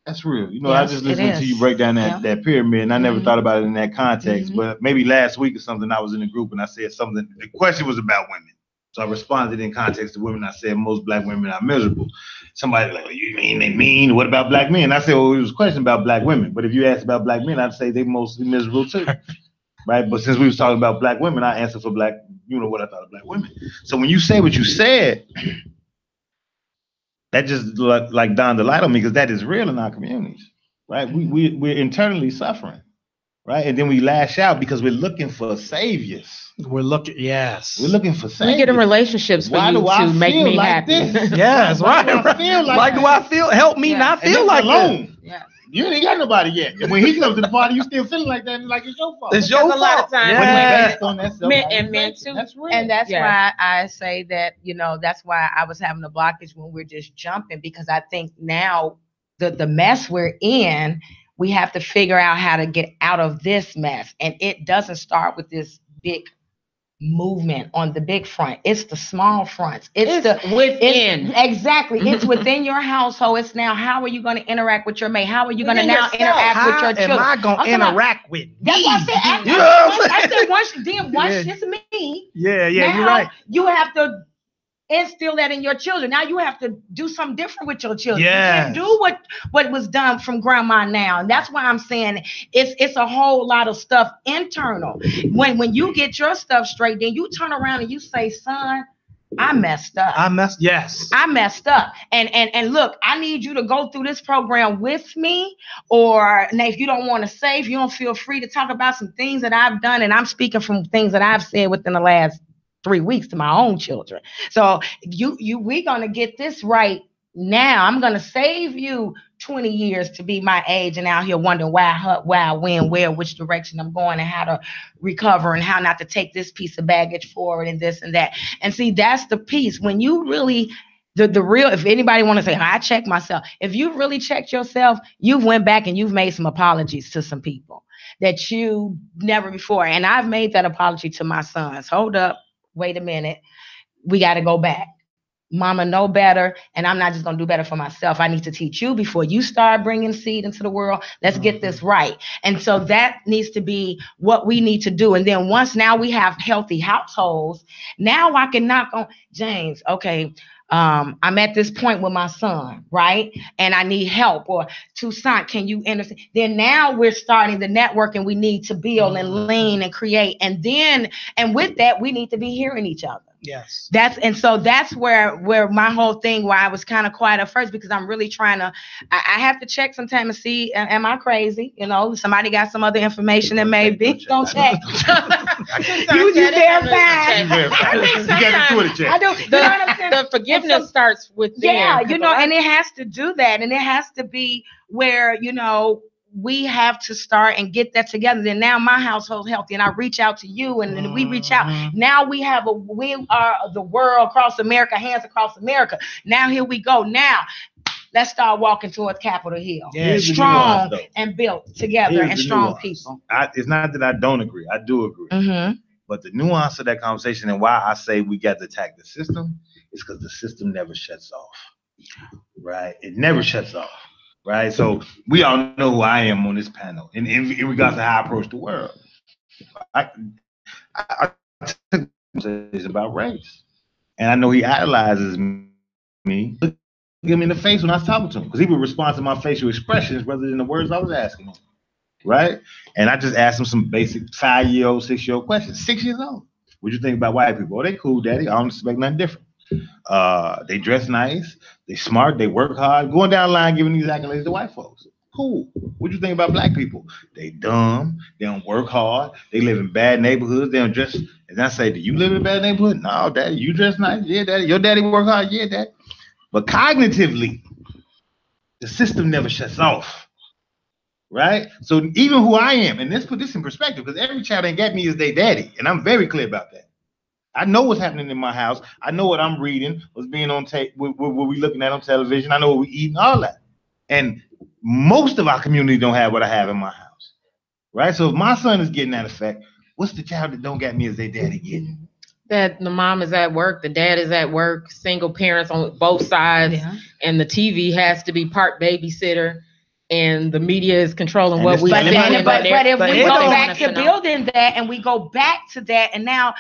That's real. You know, yes, I just listened to you break down that pyramid, and I never thought about it in that context. But maybe last week or something, I was in a group and I said something. The question was about women. So I responded in context to women. I said, most black women are miserable. Somebody like, well, you mean they mean? What about black men? I said, well, it was a question about black women. But if you asked about black men, I'd say they mostly miserable too. Right? But since we was talking about black women, I answered for black, what I thought of black women. So when you say what you said, that just like dawned a light on me, because that is real in our communities, right? We're internally suffering, right? And then we lash out because we're looking for saviors. We're looking for saviors. We get in relationships for you to make me happy. Yes, right. Why do I feel? Help me not feel like alone. Yeah. You ain't got nobody yet. And when he comes to the party, you still feeling like that, and like it's your fault. It's your fault. A lot of times, men too. That's real. And that's why I say that, that's why I was having a blockage when we're just jumping, because I think now the mess we're in, we have to figure out how to get out of this mess. And it doesn't start with this big movement on the big front. It's the small fronts. It's within. Exactly. It's within your household. It's now, how are you going to interact with your mate? How are you going to now interact with your children? How am I going to interact with me? That's what I said. Once it's me. Yeah, you're right. You have to instill that in your children. Now you have to do something different with your children. Yes. You can't do what was done from grandma now. And that's why I'm saying it's a whole lot of stuff internal. When you get your stuff straight, then you turn around and you say, son, I messed up. Yes. I messed up. And look, I need you to go through this program with me. Or now, if you don't want to say, if you don't feel free to talk about some things that I've done, and I'm speaking from things that I've said within the last 3 weeks to my own children. So we're gonna get this right now. I'm gonna save you 20 years to be my age and out here wondering why, when, where, which direction I'm going, and how to recover, and how not to take this piece of baggage forward, and this and that. And see, that's the piece. When you really, the real, if anybody want to say, I check myself, if you really checked yourself, you've went back and you've made some apologies to some people that you never before. And I've made that apology to my sons. Hold up, wait a minute. We got to go back. Mama know better, and I'm not just going to do better for myself. I need to teach you before you start bringing seed into the world. Let's get this right. And so that needs to be what we need to do. And then once now we have healthy households, now I can knock on, James, okay, I'm at this point with my son, right? And I need help. Or Toussaint, can you understand? Then now we're starting the network, and we need to build and lean and create. And with that, we need to be hearing each other. Yes. That's where my whole thing, why I was kind of quiet at first, because I'm really trying to, I have to check sometime and see, am I crazy? You know, somebody got some other information that may be. Don't check. You verify. You got the Twitter check. I do. The forgiveness starts with them. Yeah, and it has to do that. And it has to be where, we have to start and get that together. Then now my household's healthy, and I reach out to you, and then we reach out. Now we are the world across America, hands across America. Now here we go. Now let's start walking towards Capitol Hill. Yeah, strong and built together, and strong nuance. People. It's not that I don't agree. I do agree. Mm-hmm. But the nuance of that conversation, and why I say we got to attack the system, is because the system never shuts off. Right? It never shuts off. Right, so we all know who I am on this panel, in regards to how I approach the world. I took conversations about race, and I know he idolizes me. Look him in the face when I was talking to him, because he would respond to my facial expressions rather than the words I was asking him. Right, and I just asked him some basic 5-year-old, 6-year-old questions. 6 years old. What do you think about white people? Oh, they cool, daddy. I don't expect nothing different. They dress nice, they smart, they work hard. Going down the line giving these accolades to white folks. Cool. What do you think about black people? They dumb, they don't work hard, they live in bad neighborhoods, they don't dress. And I say, do you live in a bad neighborhood? No, daddy. You dress nice? Yeah, daddy. Your daddy work hard? Yeah, daddy. But cognitively, the system never shuts off. Right? So even who I am, and let's put this in perspective, because every child ain't got me as their daddy, and I'm very clear about that. I know what's happening in my house. I know what I'm reading, what's being on tape, what we looking at on television. I know what we eating, all that. And most of our community don't have what I have in my house, right? So if my son is getting that effect, what's the child that don't got me as their daddy getting? That the mom is at work, the dad is at work, single parents on both sides, and the TV has to be part babysitter, and the media is controlling what we say. But if we go back to building that, and we go back to that, and now,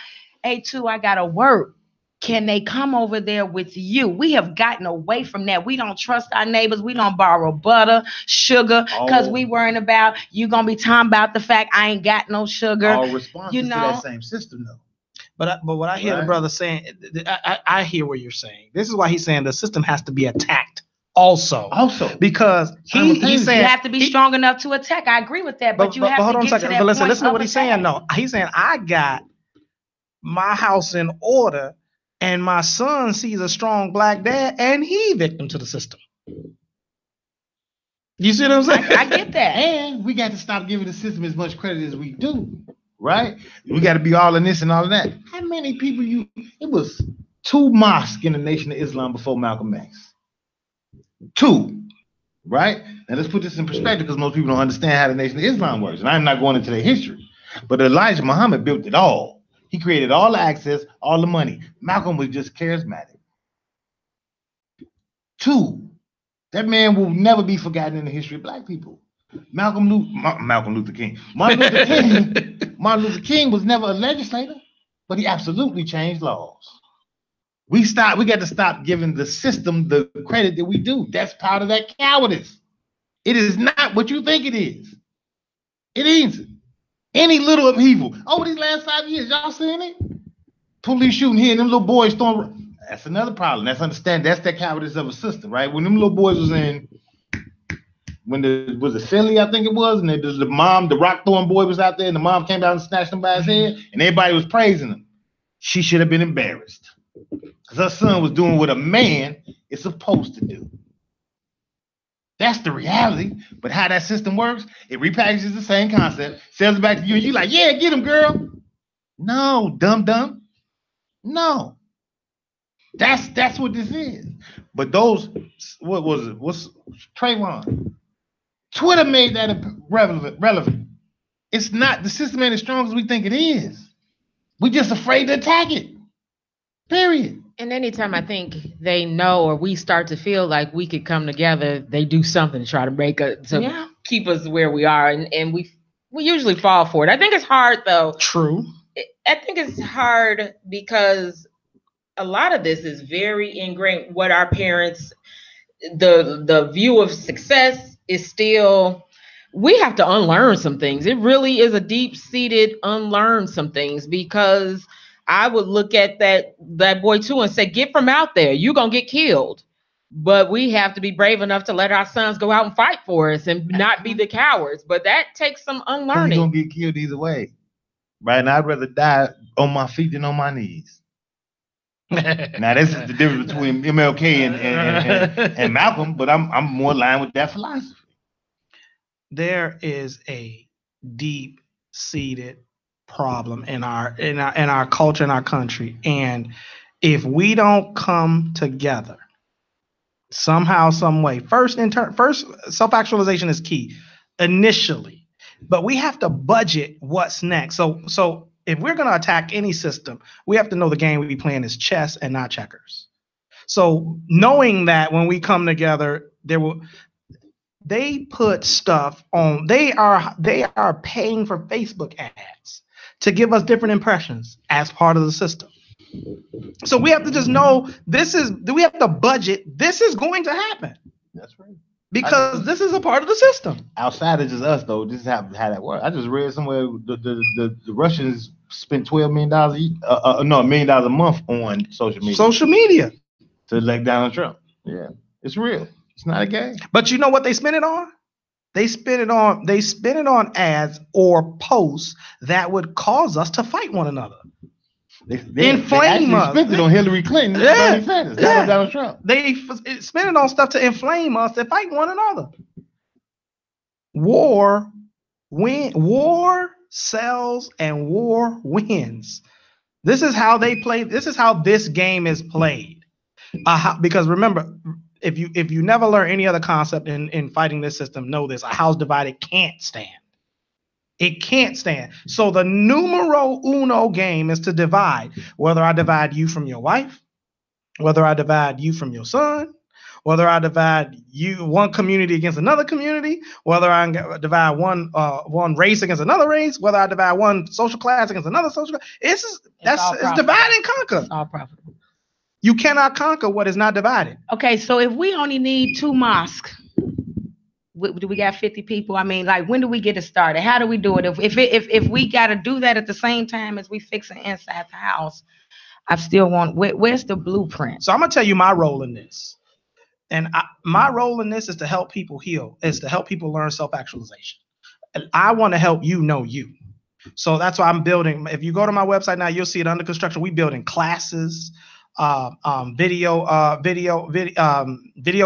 A2, I gotta work. Can they come over there with you? We have gotten away from that. We don't trust our neighbors. We don't borrow butter, sugar, because we worrying about you gonna be talking about the fact I ain't got no sugar. All responses to that same system, though. But what I hear the brother saying, I hear what you're saying. This is why he's saying the system has to be attacked. Also, because he's saying you have to be strong enough to attack. I agree with that, but you have hold to on get a second. to that Listen to what he's attack. saying. No, he's saying I got my house in order, and my son sees a strong black dad, and he victim to the system. You see what I'm saying? I get that. And we got to stop giving the system as much credit as we do, right? We got to be all in this and all of that. How many people it was 2 mosques in the Nation of Islam before Malcolm X. 2, right? Now let's put this in perspective, because most people don't understand how the Nation of Islam works. And I'm not going into their history, but Elijah Muhammad built it all. He created all the access, all the money. Malcolm was just charismatic. 2, that man will never be forgotten in the history of black people. Martin Luther King was never a legislator, but he absolutely changed laws. We got to stop giving the system the credit that we do. That's part of that cowardice. It is not what you think it is. It isn't. Any little upheaval over these last 5 years, y'all seen it? Police shooting here and them little boys throwing. That's another problem. That's that cowardice of a system, right? When them little boys was in, was it Philly, I think it was, and the rock throwing boy was out there, and the mom came out and snatched him by his head, and everybody was praising him. She should have been embarrassed. Because her son was doing what a man is supposed to do. That's the reality. But how that system works, it repackages the same concept, sells it back to you, and you like, yeah, get him, girl. No, dumb. No. That's what this is. But those, what was it? What's Trayvon? Twitter made that relevant. It's not, the system ain't as strong as we think it is. We just afraid to attack it. Period. And anytime I think they know or we start to feel like we could come together, they do something to try to keep us where we are. And we usually fall for it. I think it's hard though. True. I think it's hard because a lot of this is very ingrained. What our parents, the view of success is still, we have to unlearn some things. It really is a deep-seated unlearn some things, because I would look at that boy too and say, get from out there. You're going to get killed. But we have to be brave enough to let our sons go out and fight for us and not be the cowards. But that takes some unlearning. You're going to get killed either way. Right? And I'd rather die on my feet than on my knees. Now, this is the difference between MLK and Malcolm, but I'm more in line with that philosophy. There is a deep-seated problem in our culture, in our country, and if we don't come together somehow, some way, first self-actualization is key initially, but we have to budget what's next. So if we're going to attack any system, we have to know the game we be playing is chess and not checkers. So knowing that when we come together, they put stuff on, they are paying for Facebook ads to give us different impressions as part of the system. So we have to just know we have to budget, this is going to happen. That's right. Because this is a part of the system. Outside of just us, though, this is how that works. I just read somewhere the Russians spent $12 million $1 million a month on social media. To elect Donald Trump. Yeah, it's real. It's not a game. But you know what they spend it on? They spend it on ads or posts that would cause us to fight one another. They inflame us. Spent it on Hillary Clinton. Yeah. Donald Trump. They spend it on stuff to inflame us, to fight one another. War sells and war wins. This is how they play. This is how this game is played. Because remember, if you never learn any other concept in fighting this system, know this: a house divided can't stand. It can't stand. So the numero uno game is to divide. Whether I divide you from your wife, whether I divide you from your son, whether I divide you one community against another community, whether I divide one race against another race, whether I divide one social class against another social class. It's divide and conquer. It's all profitable. You cannot conquer what is not divided. Okay, so if we only need 2 mosques, do we got 50 people? I mean, like, when do we get it started? How do we do it? If we got to do that at the same time as we fixing inside the house, I still want, where's the blueprint? So I'm going to tell you my role in this. And my role in this is to help people heal, is to help people learn self-actualization. And I want to help you know you. So that's why I'm building. If you go to my website now, you'll see it under construction. We building classes, video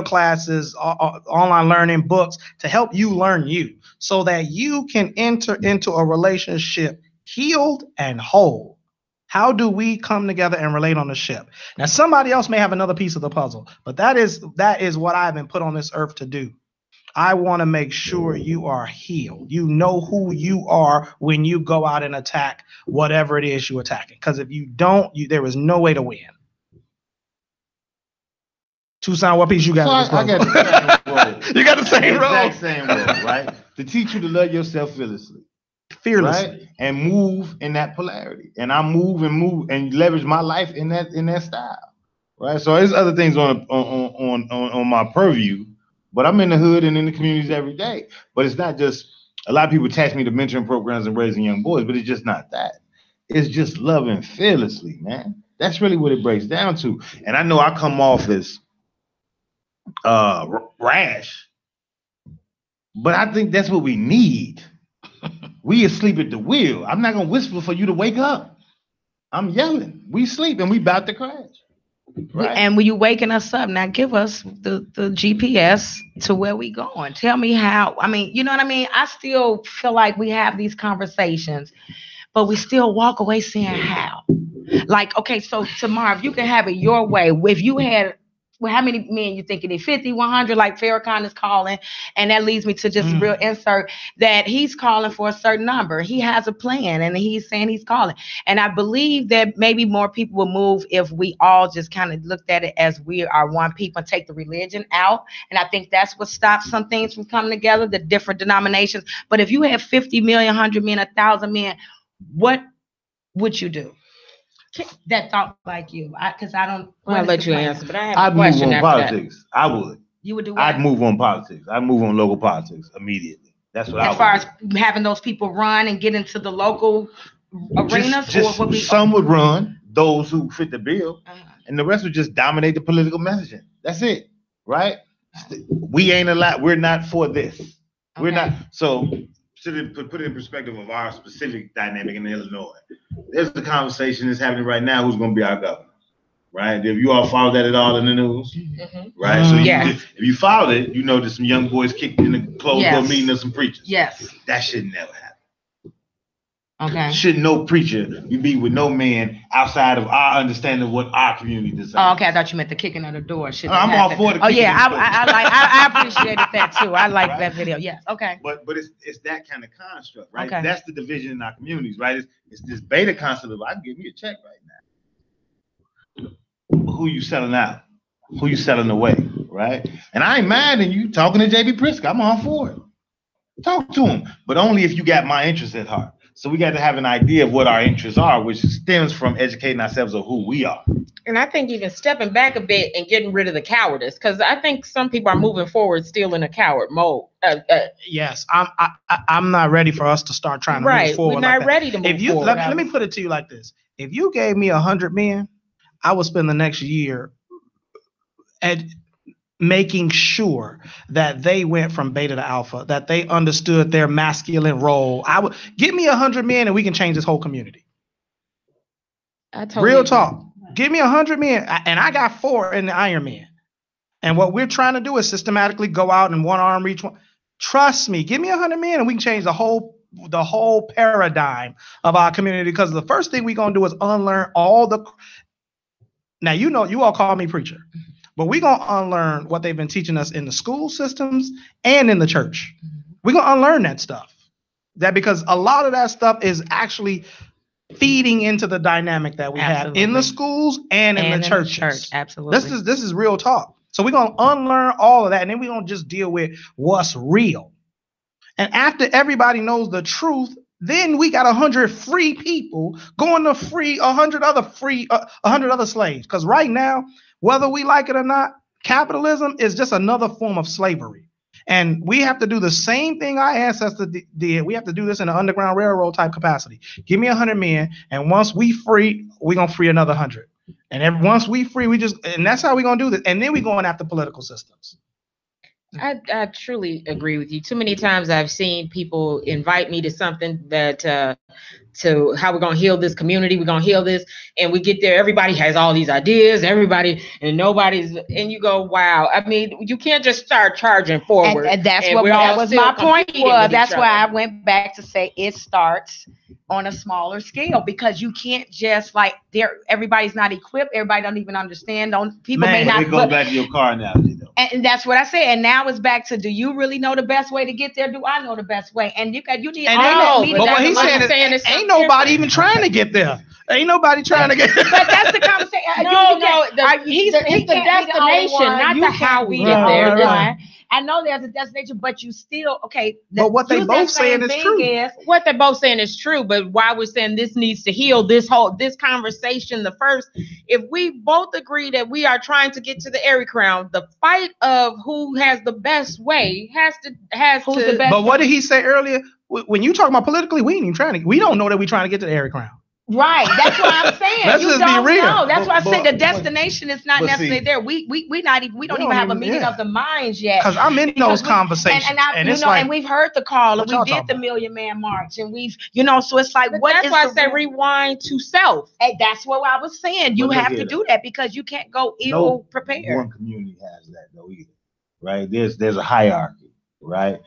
classes, online learning, books to help you learn you, so that you can enter into a relationship healed and whole. How do we come together and relate on the ship? Now, somebody else may have another piece of the puzzle, but that is what I've been put on this earth to do. I want to make sure you are healed. You know who you are when you go out and attack whatever it is you're attacking. Because if you don't, there is no way to win. Tucson, what piece you got? So I got the same role. You got the same role. Exact same role, right? To teach you to love yourself fearlessly. Fearlessly. Right? And move in that polarity. And I move and leverage my life in that style. Right? So there's other things on my purview, but I'm in the hood and in the communities every day. But it's not just, a lot of people attach me to mentoring programs and raising young boys, but it's just not that. is just loving fearlessly, man. That's really what it breaks down to. And I know I come off as rash, but I think that's what we need. We asleep at the wheel. I'm not gonna whisper for you to wake up. I'm yelling. We sleep and we about to crash. Right? And when you waking us up, now give us the GPS to where we going. Tell me how. I mean, you know what I mean? I still feel like we have these conversations, but we still walk away saying how. Like, okay, so tomorrow, if you can have it your way, if you had, well, how many men you think it is? 50, 100, like Farrakhan is calling. And that leads me to just a real insert that he's calling for a certain number. He has a plan and he's saying he's calling. And I believe that maybe more people will move if we all just kind of looked at it as we are one people and take the religion out. And I think that's what stops some things from coming together, the different denominations. But if you have 50 million, 100 men, 1,000 men, what would you do? That thought like you, because I don't. I'll let you answer, but I have I'd a question move on after politics. I would. You would do what? I'd move on politics. I'd move on local politics immediately. That's what I would. As far as having those people run and get into the local arenas, or what we some would run, those who fit the bill, and the rest would just dominate the political messaging. That's it, right? We ain't allowed. We're not for this. We're not. So to put it in perspective of our specific dynamic in Illinois, there's a conversation that's happening right now. Who's going to be our governor? Right? If you all follow that at all in the news, right? So if you followed it, you know there's some young boys kicked in the closed door meeting of some preachers. Yes. That should never happen. Okay. Should no preacher be with no man outside of our understanding of what our community desires. Oh, okay. I thought you meant the kicking of the door. I'm all for the. Oh yeah, I appreciated that too. I like that video. Yes. Okay. But it's that kind of construct, right? Okay. That's the division in our communities, right? It's this beta concept of I can give you a check right now. But who you selling out? Who you selling away, right? And I ain't mad at you talking to JB Pritzker. I'm all for it. Talk to him, but only if you got my interests at heart. So we got to have an idea of what our interests are, which stems from educating ourselves of who we are. And I think even stepping back a bit and getting rid of the cowardice, because I think some people are moving forward still in a coward mode. Yes, I'm not ready for us to start trying to move forward. We're not ready to move forward. Let me put it to you like this: if you gave me 100 men, I would spend the next year at making sure that they went from beta to alpha, that they understood their masculine role. I would give me 100 men and we can change this whole community. Real talk. Give me 100 men and I got 4 in the Iron Man. And what we're trying to do is systematically go out and one arm reach one. Trust me, give me 100 men and we can change the whole paradigm of our community, because the first thing we're going to do is unlearn all the. Now, you know, you all call me preacher. But we're going to unlearn what they've been teaching us in the school systems and in the church. We're going to unlearn that stuff. Because a lot of that stuff is actually feeding into the dynamic that we have in the schools and in the churches. Absolutely. This is real talk. So we're going to unlearn all of that, and then we're going to just deal with what's real. And after everybody knows the truth, then we got 100 free people going to free 100 other slaves. Because right now, whether we like it or not, capitalism is just another form of slavery. And we have to do the same thing our ancestors did. We have to do this in an Underground Railroad type capacity. Give me 100 men, and once we free, we're going to free another 100. And once we free, and that's how we're going to do this. And then we're going after political systems. I truly agree with you. Too many times I've seen people invite me to something that to how we're going to heal this community. We're going to heal this. And we get there. Everybody has all these ideas, and you go, wow. I mean, you can't just start charging forward. And that's that was my point. That's why I went back to say it starts on a smaller scale, because you can't just everybody's not equipped. Everybody don't even understand. People may not. It goes back to your car analogy, though. And that's what I say. And now it's back to, do you really know the best way to get there? Do I know the best way? And you need all that. But what he's saying is ain't nobody even trying to get there. Ain't nobody trying to get there. But that's the conversation. It's the destination, not the how we get there. Right. I know there's a destination, but you still, but what they both saying is true. What they're both saying is true, but why we're saying this needs to heal this conversation. The first, if we both agree that we are trying to get to the Airy Crown, the fight of who has the best way has to. But what did he say earlier? When you talk about politically, we don't know that we're trying to get to the Airy Crown. Right. That's what I'm saying. Let's You just be don't real. know. That's why I say the But- destination is not but necessarily see, there. We not even we don't even have a meeting of the minds yet. Because I'm in those conversations, and it's you know, like, and we've heard the call, and what y'all we did talking the about? Million Man March, and we've, you know, so it's like, what That's is why I the say real- rewind to self. Hey, that's what I was saying. You But look have here, to do though. that because you can't go ill No prepared. one community has that though either, right? There's a hierarchy, right?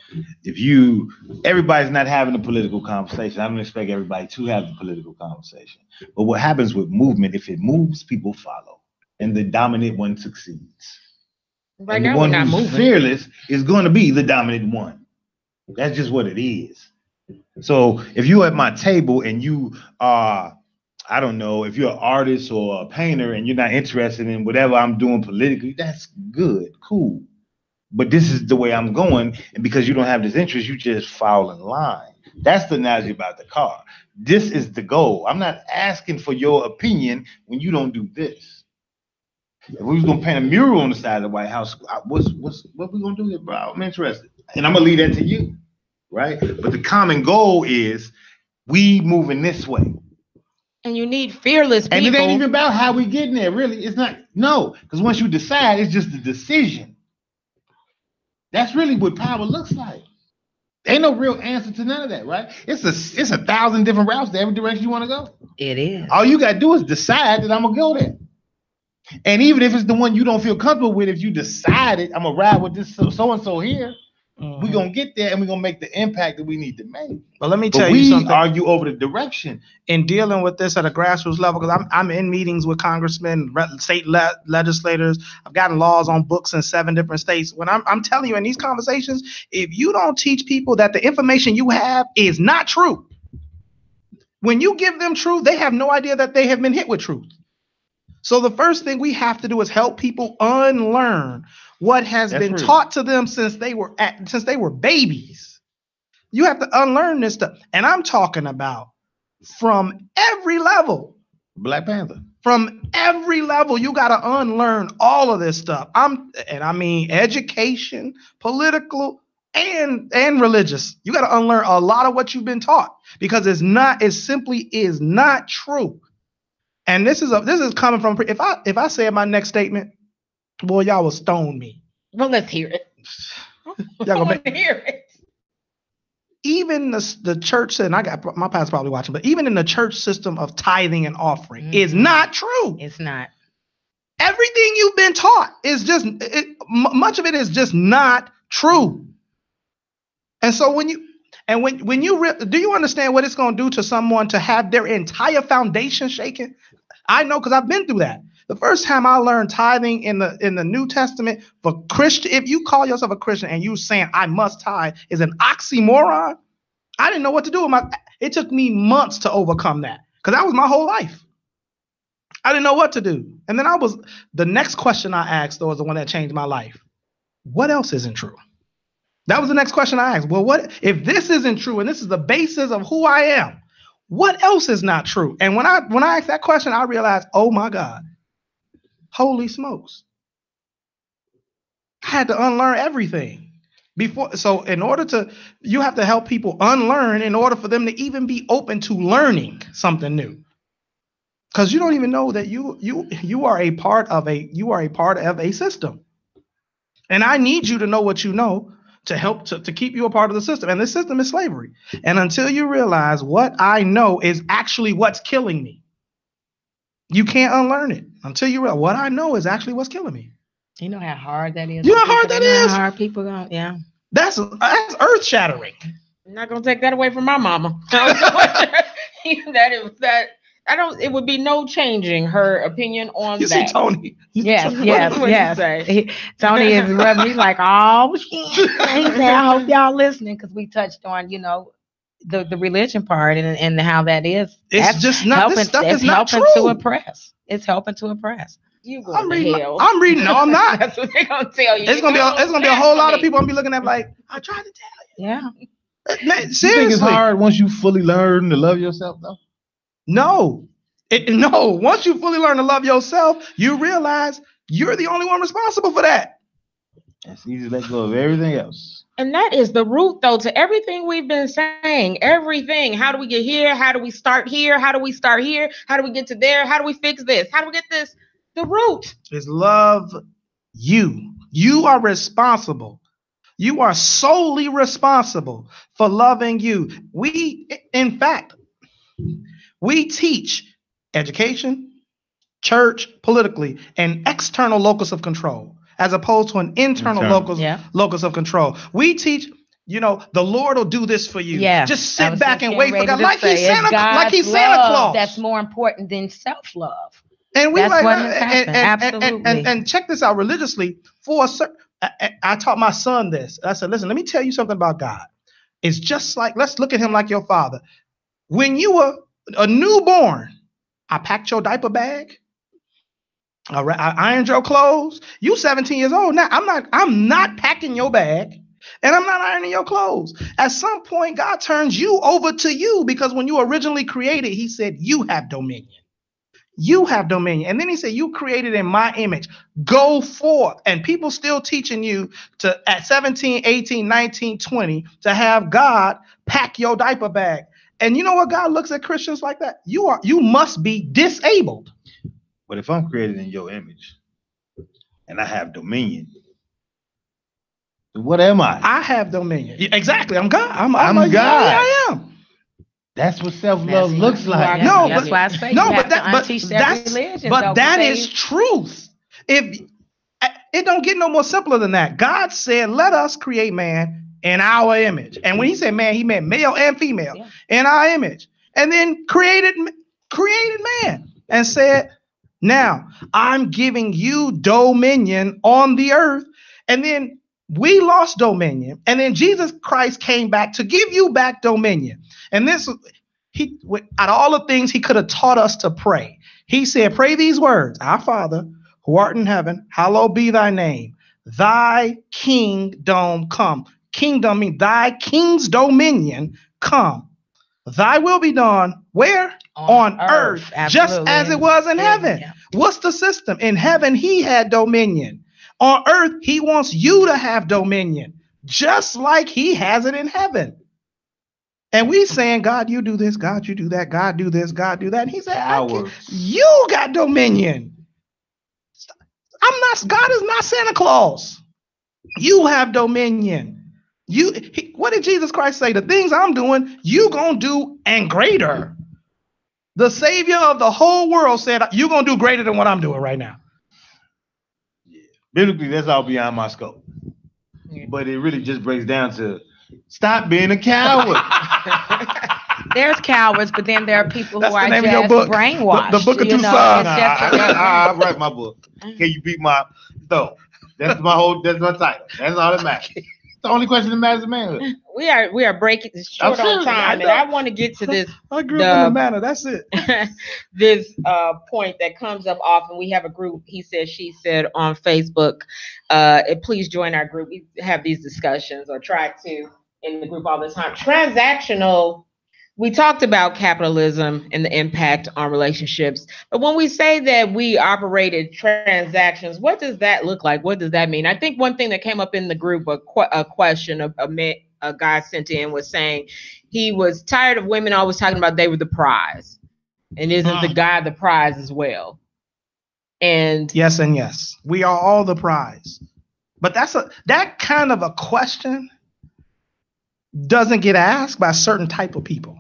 Everybody's not having a political conversation. I don't expect everybody to have the political conversation. But what happens with movement, if it moves, people follow, and the dominant one succeeds. Right And now the we're one not who's moving. fearless is going to be the dominant one. That's just what it is. So if you're at my table and you are, I don't know, if you're an artist or a painter and you're not interested in whatever I'm doing politically, that's good, cool. But this is the way I'm going, and because you don't have this interest, you just fall in line. That's the analogy about the car. This is the goal. I'm not asking for your opinion when you don't do this. If we was gonna paint a mural on the side of the White House, what we gonna do here, bro? I'm interested, and I'm gonna leave that to you, right? But the common goal is we moving this way, And you need fearless people. and it ain't even about how we getting there. Really, it's not. No, because once you decide, it's just a decision. That's really what power looks like. Ain't no real answer to none of that, right? It's a thousand different routes to every direction you want to go. It is. All you gotta do is decide that I'm gonna go there. And even if it's the one you don't feel comfortable with, if you decided I'm gonna ride with this so and so here, we're gonna get there and we're gonna make the impact that we need to make. But let me But tell you we something. argue over the direction. In dealing with this at a grassroots level, because I'm in meetings with congressmen, state legislators. I've gotten laws on books in 7 different states. When I'm telling you in these conversations, if you don't teach people that the information you have is not true, when you give them truth, they have no idea that they have been hit with truth. So the first thing we have to do is help people unlearn what has been taught to them since they were babies. You have to unlearn this stuff. And I'm talking about from every level. Black Panther. From every level, you got to unlearn all of this stuff. I mean education, political, and religious. You got to unlearn a lot of what you've been taught because it simply is not true. And this is coming from, if I say in my next statement, boy, y'all will stone me. Well, let's hear it. Y'all gonna hear it. Even the church, and I got my pastor probably watching, but even in the church system of tithing and offering is not true. It's not. Everything you've been taught is just much of it is just not true. And so when you do you understand what it's going to do to someone to have their entire foundation shaken? I know because I've been through that. The first time I learned tithing in the New Testament for Christian, if you call yourself a Christian and you saying I must tithe is an oxymoron, I didn't know what to do with it took me months to overcome that because that was my whole life. I didn't know what to do. And then the next question I asked was the one that changed my life. What else isn't true? That was the next question I asked. Well, what if this isn't true and this is the basis of who I am? What else is not true? And when I asked that question, I realized, oh my God, holy smokes. I had to unlearn everything before. So you have to help people unlearn in order for them to even be open to learning something new. Because you don't even know that you are a part of a system. And I need you to know what you know to help to keep you a part of the system. And this system is slavery. And until you realize what I know is actually what's killing me, you can't unlearn it until you realize what I know is actually what's killing me. You know how hard that is. You know how hard that is? How hard people go, yeah. That's earth shattering. I'm not gonna take that away from my mama. It would be no changing her opinion on you that. See Tony. Yes. Tony is rubbing me like, oh shit. I hope y'all listening because we touched on, the religion part and how that is. It's just not helping, this stuff is not true. To oppress. It's helping to oppress. You go I'm to reading. hell. I'm reading. No, I'm not. That's what they're gonna tell you. It's gonna be a whole lot of people gonna be looking at like, I tried to tell you. Yeah. Man, seriously. You think it's hard once you fully learn to love yourself though? No. Once you fully learn to love yourself, you realize you're the only one responsible for that. It's easy to let go of everything else. And that is the root, though, to everything we've been saying. Everything. How do we get here? How do we start here? How do we start here? How do we get to there? How do we fix this? How do we get this? The root is love you. You are responsible. You are solely responsible for loving you. In fact, we teach education, church, politically, an external locus of control, as opposed to an internal locus of control. We teach, the Lord will do this for you. Yeah. Just sit back and wait for God. Like he's Santa Claus. That's more important than self-love. And we Absolutely. And check this out religiously. I taught my son this. I said, listen, let me tell you something about God. It's just like, let's look at him like your father. When you were a newborn, I packed your diaper bag. I ironed your clothes. You 17 years old now. I'm not packing your bag, and I'm not ironing your clothes. At some point, God turns you over to you, because when you originally created, he said, you have dominion. You have dominion. And then he said, you created in my image. Go forth. And people still teaching you to, at 17, 18, 19, 20, to have God pack your diaper bag. And you know what? God looks at Christians like that. You must be disabled. But if I'm created in your image and I have dominion, then what am I? I have dominion. Exactly. I'm God. I'm God. I am. That's what self-love looks like. No, that's why I say that is truth. If it don't get no more simpler than that. God said, let us create man in our image. And when he said man, he meant male and female in our image. And then created man and said, now I'm giving you dominion on the earth. And then we lost dominion. And then Jesus Christ came back to give you back dominion. And this, out of all the things he could have taught us to pray, he said, pray these words: Our Father, who art in heaven, hallowed be thy name. Thy kingdom come. Kingdom means thy king's dominion come. Thy will be done where? On earth, just as it was in heaven. Yeah. What's the system? In heaven, he had dominion. On earth, he wants you to have dominion, just like he has it in heaven. And we saying, God, you do this, God, you do that, God, do this, God, do that. And he said, you got dominion. God is not Santa Claus. You have dominion. What did Jesus Christ say? The things I'm doing, you gonna do and greater. The Savior of the whole world said, you're gonna do greater than what I'm doing right now. Yeah. Biblically, that's all beyond my scope. Yeah. But it really just breaks down to stop being a coward. There's cowards, but then there are people who are just brainwashed. The book of two sons. I write my book. Can you beat my though? That's my title. That's all that matters. It's the only question that matters in manhood. We are breaking short on time, and I want to get to this. I grew up in the manor. That's it. This point that comes up often. We have a group, he said, she said, on Facebook. Please join our group. We have these discussions, or try to, in the group all the time. Transactional. We talked about capitalism and the impact on relationships. But when we say that we operated transactions, what does that look like? What does that mean? I think one thing that came up in the group, a question a guy sent in, was saying he was tired of women always talking about they were the prize. And isn't the guy the prize as well? And yes. We are all the prize. But that kind of a question doesn't get asked by a certain type of people.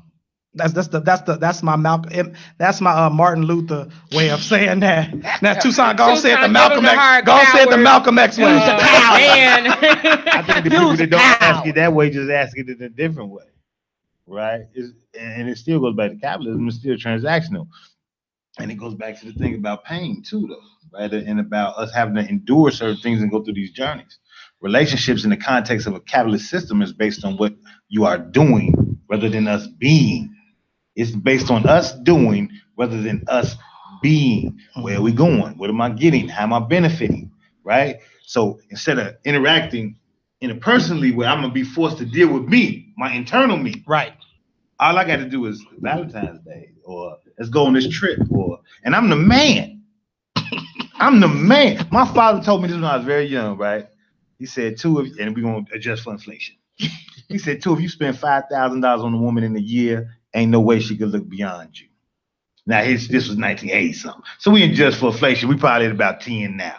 That's my Martin Luther way of saying that. Now Tucson, go say it the Malcolm X. Go say it the Malcolm X way. I think the people that don't ask it that way just ask it in a different way, right? And it still goes back to capitalism. It's still transactional, and it goes back to the thing about pain too, though, right? And about us having to endure certain things and go through these journeys. Relationships in the context of a capitalist system is based on what you are doing rather than us being. It's based on us doing rather than us being. Where are we going? What am I getting? How am I benefiting? Right? So instead of interacting interpersonally where I'm going to be forced to deal with me, my internal me. Right. All I got to do is Valentine's Day, or let's go on this trip, and I'm the man. I'm the man. My father told me this when I was very young, right? He said, and we're going to adjust for inflation. He said, if you spend $5,000 on a woman in a year, ain't no way she could look beyond you. Now, this was 1980 something. So we adjust for inflation. We probably at about 10 now.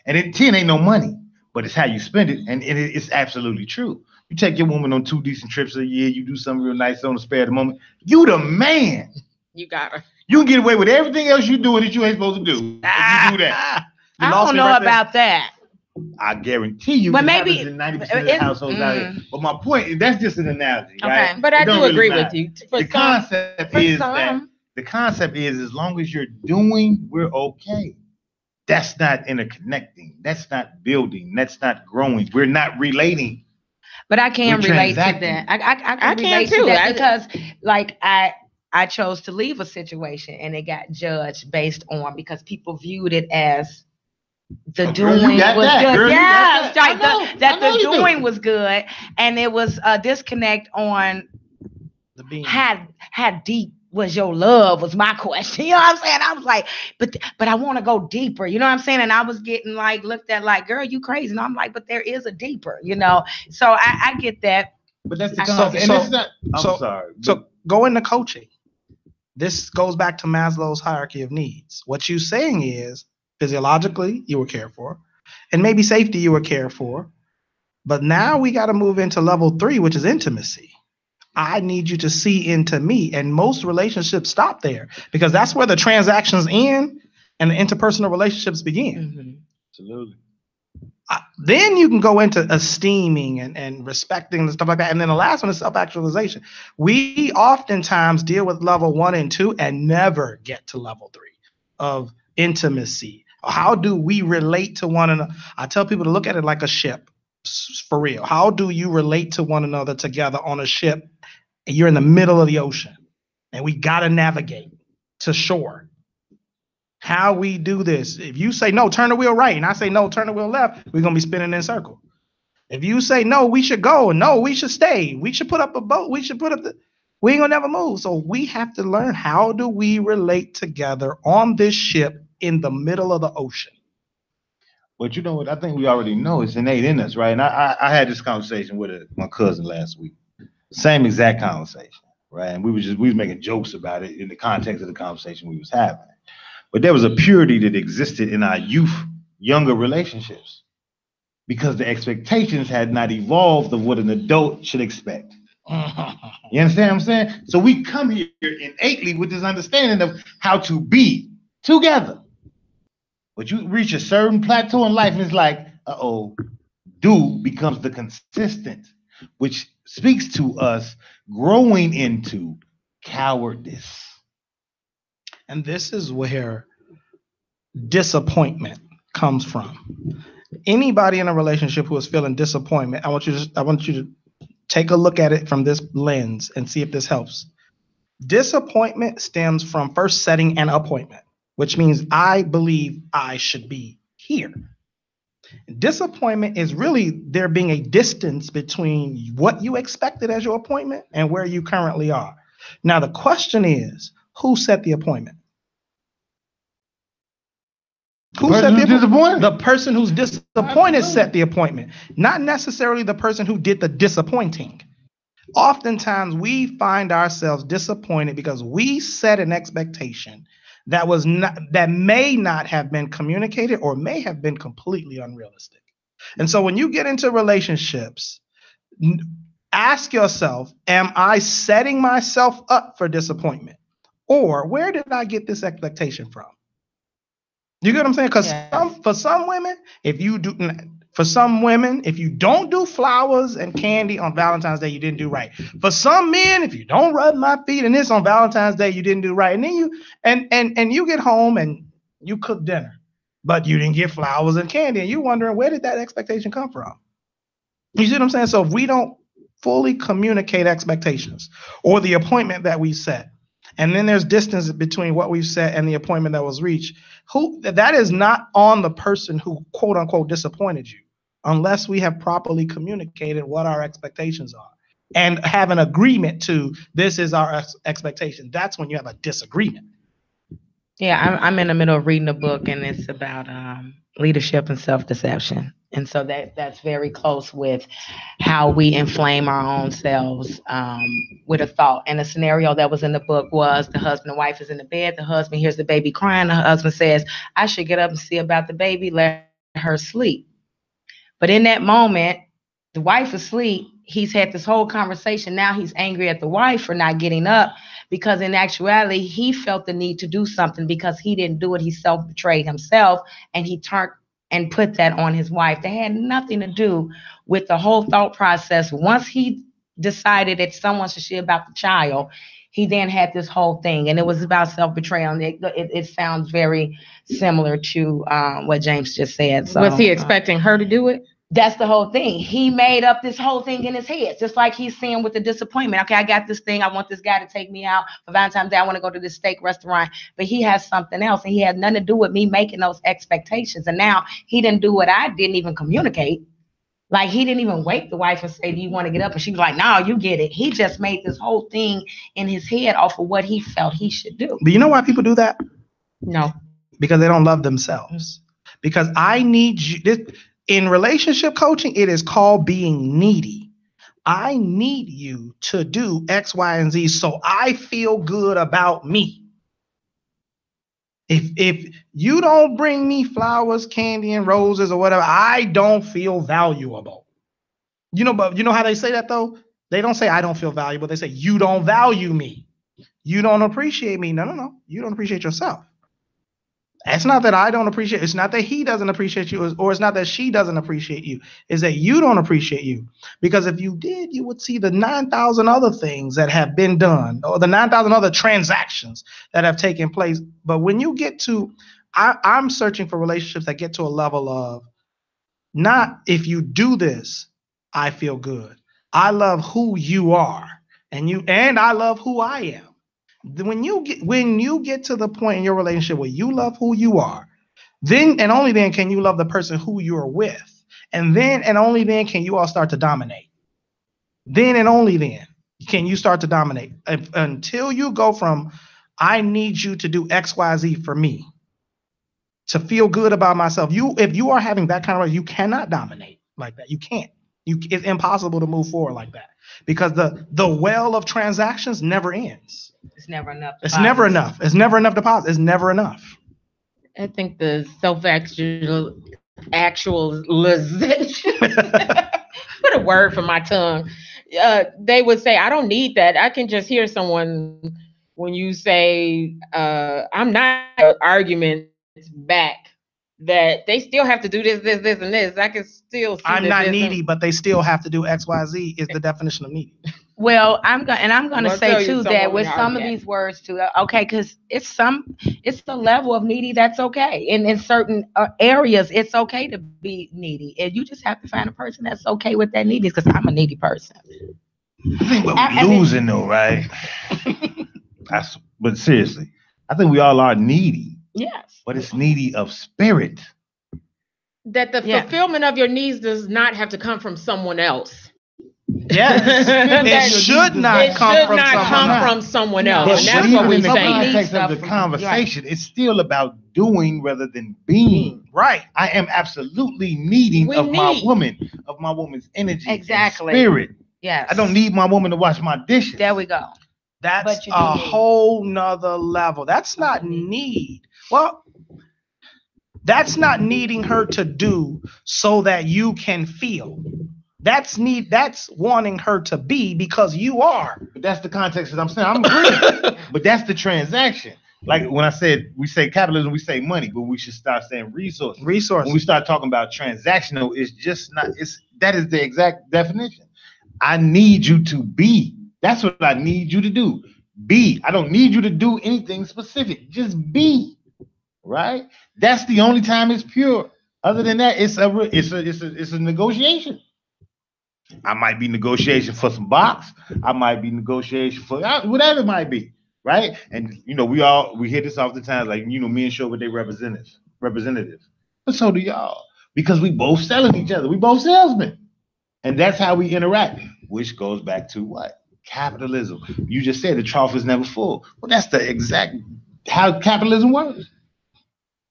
And 10 ain't no money, but it's how you spend it. And it's absolutely true. You take your woman on 2 decent trips a year. You do something real nice on the spare of the moment. You the man. You got her. You can get away with everything else you do that you ain't supposed to do. If you do that. I don't know about that. I guarantee you, but maybe in 90% of the households out here. But my point, that's just an analogy, right? Okay, but I do agree with you. The concept is as long as you're doing, we're okay. That's not interconnecting. That's not building. That's not growing. We're not relating. But I can relate to that. I can relate to that because, like, I chose to leave a situation and it got judged based on because people viewed it as the doing was good. Yeah, that the doing was good, and it was a disconnect on the being. How deep was your love was my question. You know what I'm saying? I was like, but I want to go deeper. You know what I'm saying? And I was getting like looked at like, girl, you crazy. And I'm like, but there is a deeper. You know. So I get that. But that's the concept. And it's not. I'm sorry. So go into coaching. This goes back to Maslow's hierarchy of needs. What you're saying is, physiologically, you were cared for, and maybe safety you were cared for. But now we got to move into level 3, which is intimacy. I need you to see into me. And most relationships stop there because that's where the transactions end and the interpersonal relationships begin. Mm-hmm. Absolutely. Then you can go into esteeming and respecting and stuff like that. And then the last one is self-actualization. We oftentimes deal with level 1 and 2 and never get to level 3 of intimacy. How do we relate to one another? I tell people to look at it like a ship, for real. How do you relate to one another together on a ship? You're in the middle of the ocean and we got to navigate to shore. How we do this. If you say, no, turn the wheel right, and I say, no, turn the wheel left, we're going to be spinning in a circle. If you say, no, we should go, and no, we should stay, we should put up a boat, we ain't going to never move. So we have to learn, how do we relate together on this ship in the middle of the ocean? But you know what? I think we already know it's innate in us, right? And I had this conversation with my cousin last week. Same exact conversation, right? And we was making jokes about it in the context of the conversation we was having. But there was a purity that existed in our younger relationships because the expectations had not evolved of what an adult should expect. You understand what I'm saying? So we come here innately with this understanding of how to be together. But you reach a certain plateau in life and it's like, do becomes the consistent, which speaks to us growing into cowardice. And this is where disappointment comes from. Anybody in a relationship who is feeling disappointment, I want you to take a look at it from this lens and see if this helps. Disappointment stems from first setting an appointment, which means I believe I should be here. Disappointment is really there being a distance between what you expected as your appointment and where you currently are. Now, the question is, who set the appointment? Who set the appointment? The person who's disappointed set the appointment, not necessarily the person who did the disappointing. Oftentimes, we find ourselves disappointed because we set an expectation that may not have been communicated or may have been completely unrealistic. And so when you get into relationships, ask yourself, am I setting myself up for disappointment? Or where did I get this expectation from? You get what I'm saying? Because for some women, if you don't do flowers and candy on Valentine's Day, you didn't do right. For some men, if you don't rub my feet and this on Valentine's Day, you didn't do right. And then you get home and you cook dinner, but you didn't get flowers and candy, and you wondering, where did that expectation come from? You see what I'm saying? So if we don't fully communicate expectations or the appointment that we set, and then there's distance between what we've set and the appointment that was reached, that is not on the person who quote unquote disappointed you, unless we have properly communicated what our expectations are and have an agreement to this is our expectation. That's when you have a disagreement. Yeah, I'm in the middle of reading a book, and it's about leadership and self-deception, and so that's very close with how we inflame our own selves with a thought. And the scenario that was in the book was the husband and wife is in the bed. The husband hears the baby crying. The husband says, "I should get up and see about the baby. Let her sleep." But in that moment, the wife is asleep. He's had this whole conversation. Now he's angry at the wife for not getting up because, in actuality, he felt the need to do something because he didn't do it. He self betrayed himself and he turned and put that on his wife. That had nothing to do with the whole thought process. Once he decided that someone should see about the child, he then had this whole thing, and it was about self betrayal. And it sounds very similar to what James just said. So, Was he expecting her to do it? That's the whole thing. He made up this whole thing in his head, just like he's saying with the disappointment. Okay, I got this thing. I want this guy to take me out for Valentine's Day. I want to go to this steak restaurant, but he has something else, and he had nothing to do with me making those expectations. And now he didn't do what I didn't even communicate. Like he didn't even wake the wife and say, "Do you want to get up?" And she was like, "No, you get it." He just made this whole thing in his head off of what he felt he should do. But you know why people do that? No. Because they don't love themselves. Because I need you. In relationship coaching, it is called being needy. I need you to do X, Y, and Z so I feel good about me. If you don't bring me flowers, candy, and roses or whatever, I don't feel valuable. But you know how they say that though? They don't say I don't feel valuable. They say you don't value me. You don't appreciate me. No. You don't appreciate yourself. It's not that I don't appreciate. It's not that he doesn't appreciate you, or it's not that she doesn't appreciate you. It's that you don't appreciate you. Because if you did, you would see the 9,000 other things that have been done, or the 9,000 other transactions that have taken place. But when you get to, I'm searching for relationships that get to a level of not if you do this, I feel good. I love who you are, and I love who I am. When you get to the point in your relationship where you love who you are, then and only then can you love the person who you're with. And then and only then can you all start to dominate. Then and only then can you start to dominate. Until you go from I need you to do X, Y, Z for me to feel good about myself. If you are having that kind of, you cannot dominate like that. You can't. It's impossible to move forward like that because the well of transactions never ends. It's never enough. It's never enough. It's never enough deposit. It's never enough. I think the self-actualization, put a word for my tongue. They would say, I don't need that. I can just hear someone when you say, I'm not arguments back, that they still have to do this, and this. I can still see I'm not needy, but they still have to do X, Y, Z is the definition of needy. Well, I'm gonna say too that with some of these words too, okay, because it's the level of needy that's okay. And in certain areas, it's okay to be needy, and you just have to find a person that's okay with that needy. Because I'm a needy person. I think what we're losing though, right? But seriously, I think we all are needy. Yes. But it's needy of spirit. That the fulfillment of your needs does not have to come from someone else. Yes, it should not come from someone else. But And that's what we're saying. In the context of the conversation, it's still about doing rather than being. Right. I am absolutely needing my woman's energy, exactly, and spirit. Yes. I don't need my woman to wash my dishes. There we go. That's a whole nother level. That's not need. Well, that's not needing her to do so that you can feel. That's wanting her to be because you are. But that's the context that I'm saying. I'm agreeing. But that's the transaction. Like when I said we say capitalism, we say money, but we should start saying resources. When we start talking about transactional, it's just not. That is the exact definition. I need you to be. That's what I need you to do. Be. I don't need you to do anything specific. Just be. Right? That's the only time it's pure. Other than that, it's a negotiation. I might be negotiation for some box. I might be negotiation for whatever it might be. Right? And we hear this oftentimes, like me and Show with their representatives. But so do y'all. Because we both selling each other. We both salesmen. And that's how we interact. Which goes back to what? Capitalism. You just said the trough is never full. Well, that's how capitalism works.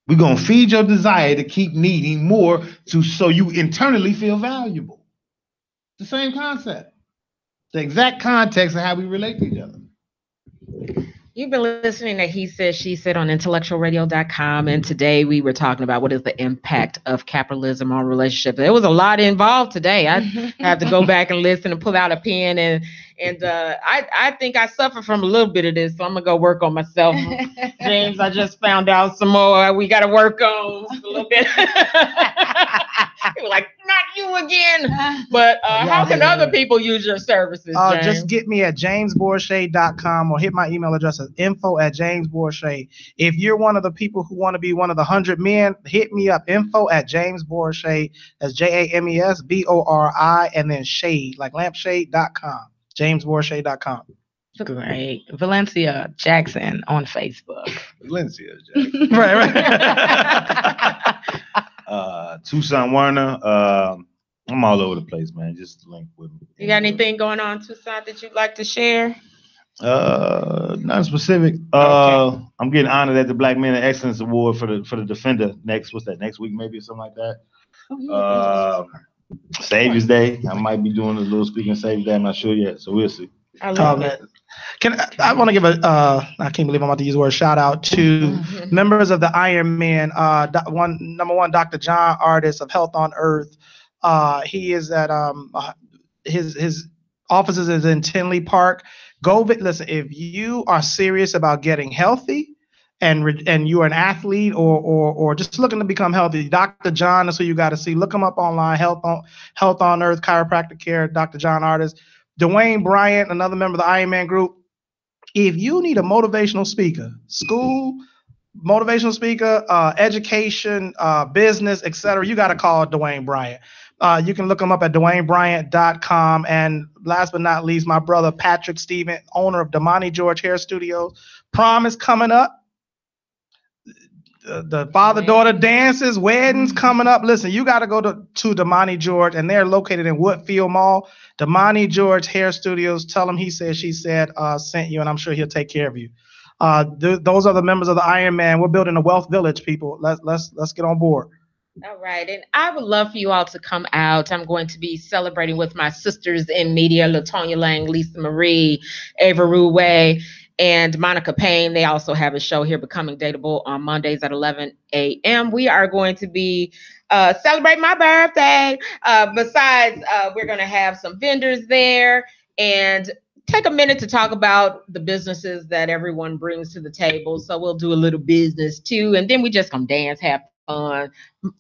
We're going to feed your desire to keep needing more so you internally feel valuable. The same concept. The exact context of how we relate to each other. You've been listening to He Said, She Said on IntellectualRadio.com, and today we were talking about what is the impact of capitalism on relationships. There was a lot involved today. I have to go back and listen and pull out a pen, and I think I suffer from a little bit of this, so I'm going to go work on myself. James, I just found out some more we got to work on a little bit. People like, not you again. But how can other people use your services, James? Just get me at jamesborchet.com or hit my email address at info@jamesborchet. If you're one of the people who want to be one of the 100 men, hit me up, info@jamesborchet. That's JAMESBORI and then shade, like lampshade.com. jamesborchet.com. Great. Valencia Jackson on Facebook. Valencia Jackson. Right. Tucson Warner. I'm all over the place, man. Just link with me. You got anything going on, Tucson, that you'd like to share? Nothing specific. Okay. I'm getting honored at the Black Men of Excellence Award for the Defender next week maybe or something like that. Savior's Day. I might be doing a little speaking Savior's Day. I'm not sure yet, so we'll see. I love it. I want to give I can't believe I'm about to use the word shout out to members of the Iron Man. Number one, Dr. John Artis of Health on Earth. He is at his offices is in Tinley Park. Listen, if you are serious about getting healthy and you're an athlete or just looking to become healthy, Dr. John is who you got to see. Look him up online, Health on Earth, Chiropractic Care, Dr. John Artis. Dwayne Bryant, another member of the Iron Man group. If you need a motivational speaker, motivational speaker, education, business, etc., you got to call Dwayne Bryant. You can look him up at DwayneBryant.com. And last but not least, my brother Patrick Stephen, owner of Damani George Hair Studios. Prom is coming up. The father-daughter dances, weddings coming up. Listen, you got to go to Damani George, and they're located in Woodfield Mall. Damani George Hair Studios. Tell him He Said, She Said sent you, and I'm sure he'll take care of you. Those are the members of the Iron Man. We're building a wealth village, people. Let's get on board. All right, and I would love for you all to come out. I'm going to be celebrating with my sisters in media, LaTonya Lang, Lisa Marie, Ava Ruway, and Monica Payne. They also have a show here, Becoming Dateable, on Mondays at 11 a.m. We are going to be celebrating my birthday. Besides, we're going to have some vendors there and take a minute to talk about the businesses that everyone brings to the table. So we'll do a little business too, and then we just gonna dance, have fun.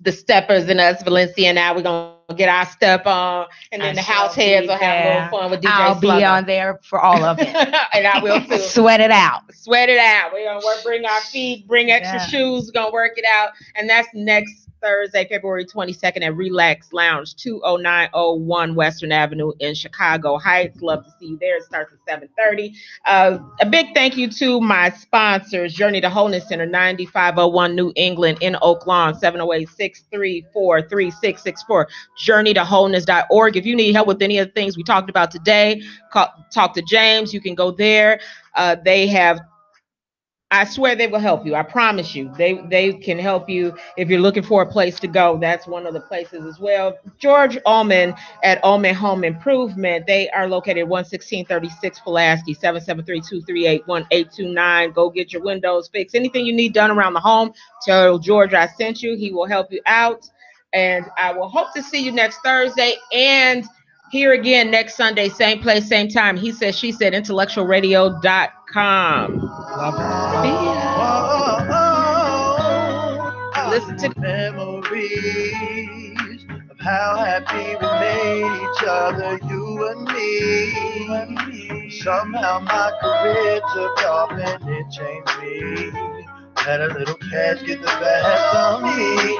The steppers and us, Valencia and I, we're gonna get our step on, and then the house heads will have a little fun with DJ I'll be on there for all of it. And I will too. Sweat it out. Sweat it out. We're gonna bring our feet, bring extra shoes, we're gonna work it out. And that's next Thursday, February 22nd at Relax Lounge, 20901 Western Avenue in Chicago Heights. Love to see you there. It starts at 7:30. A big thank you to my sponsors, Journey to Wholeness Center, 9501 New England in Oak Lawn, 708-634-3664, journeytowholeness.org. If you need help with any of the things we talked about today, talk to James. You can go there. They have, I swear they will help you. I promise you. They can help you if you're looking for a place to go. That's one of the places as well. George Ullman at Ullman Home Improvement. They are located at 11636 Pulaski, 773-238-1829. Go get your windows fixed. Anything you need done around the home, tell George I sent you. He will help you out. And I will hope to see you next Thursday and here again next Sunday, same place, same time. He Said, She Said, IntellectualRadio.com. Love it. Listen to memories of how happy we made each other, you and me. Somehow my career took off and it changed me. Had a little cash get the best of me.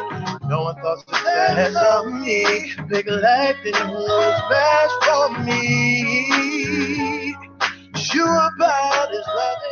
No one thought the best of me. Big life didn't was best for me. You about as loving.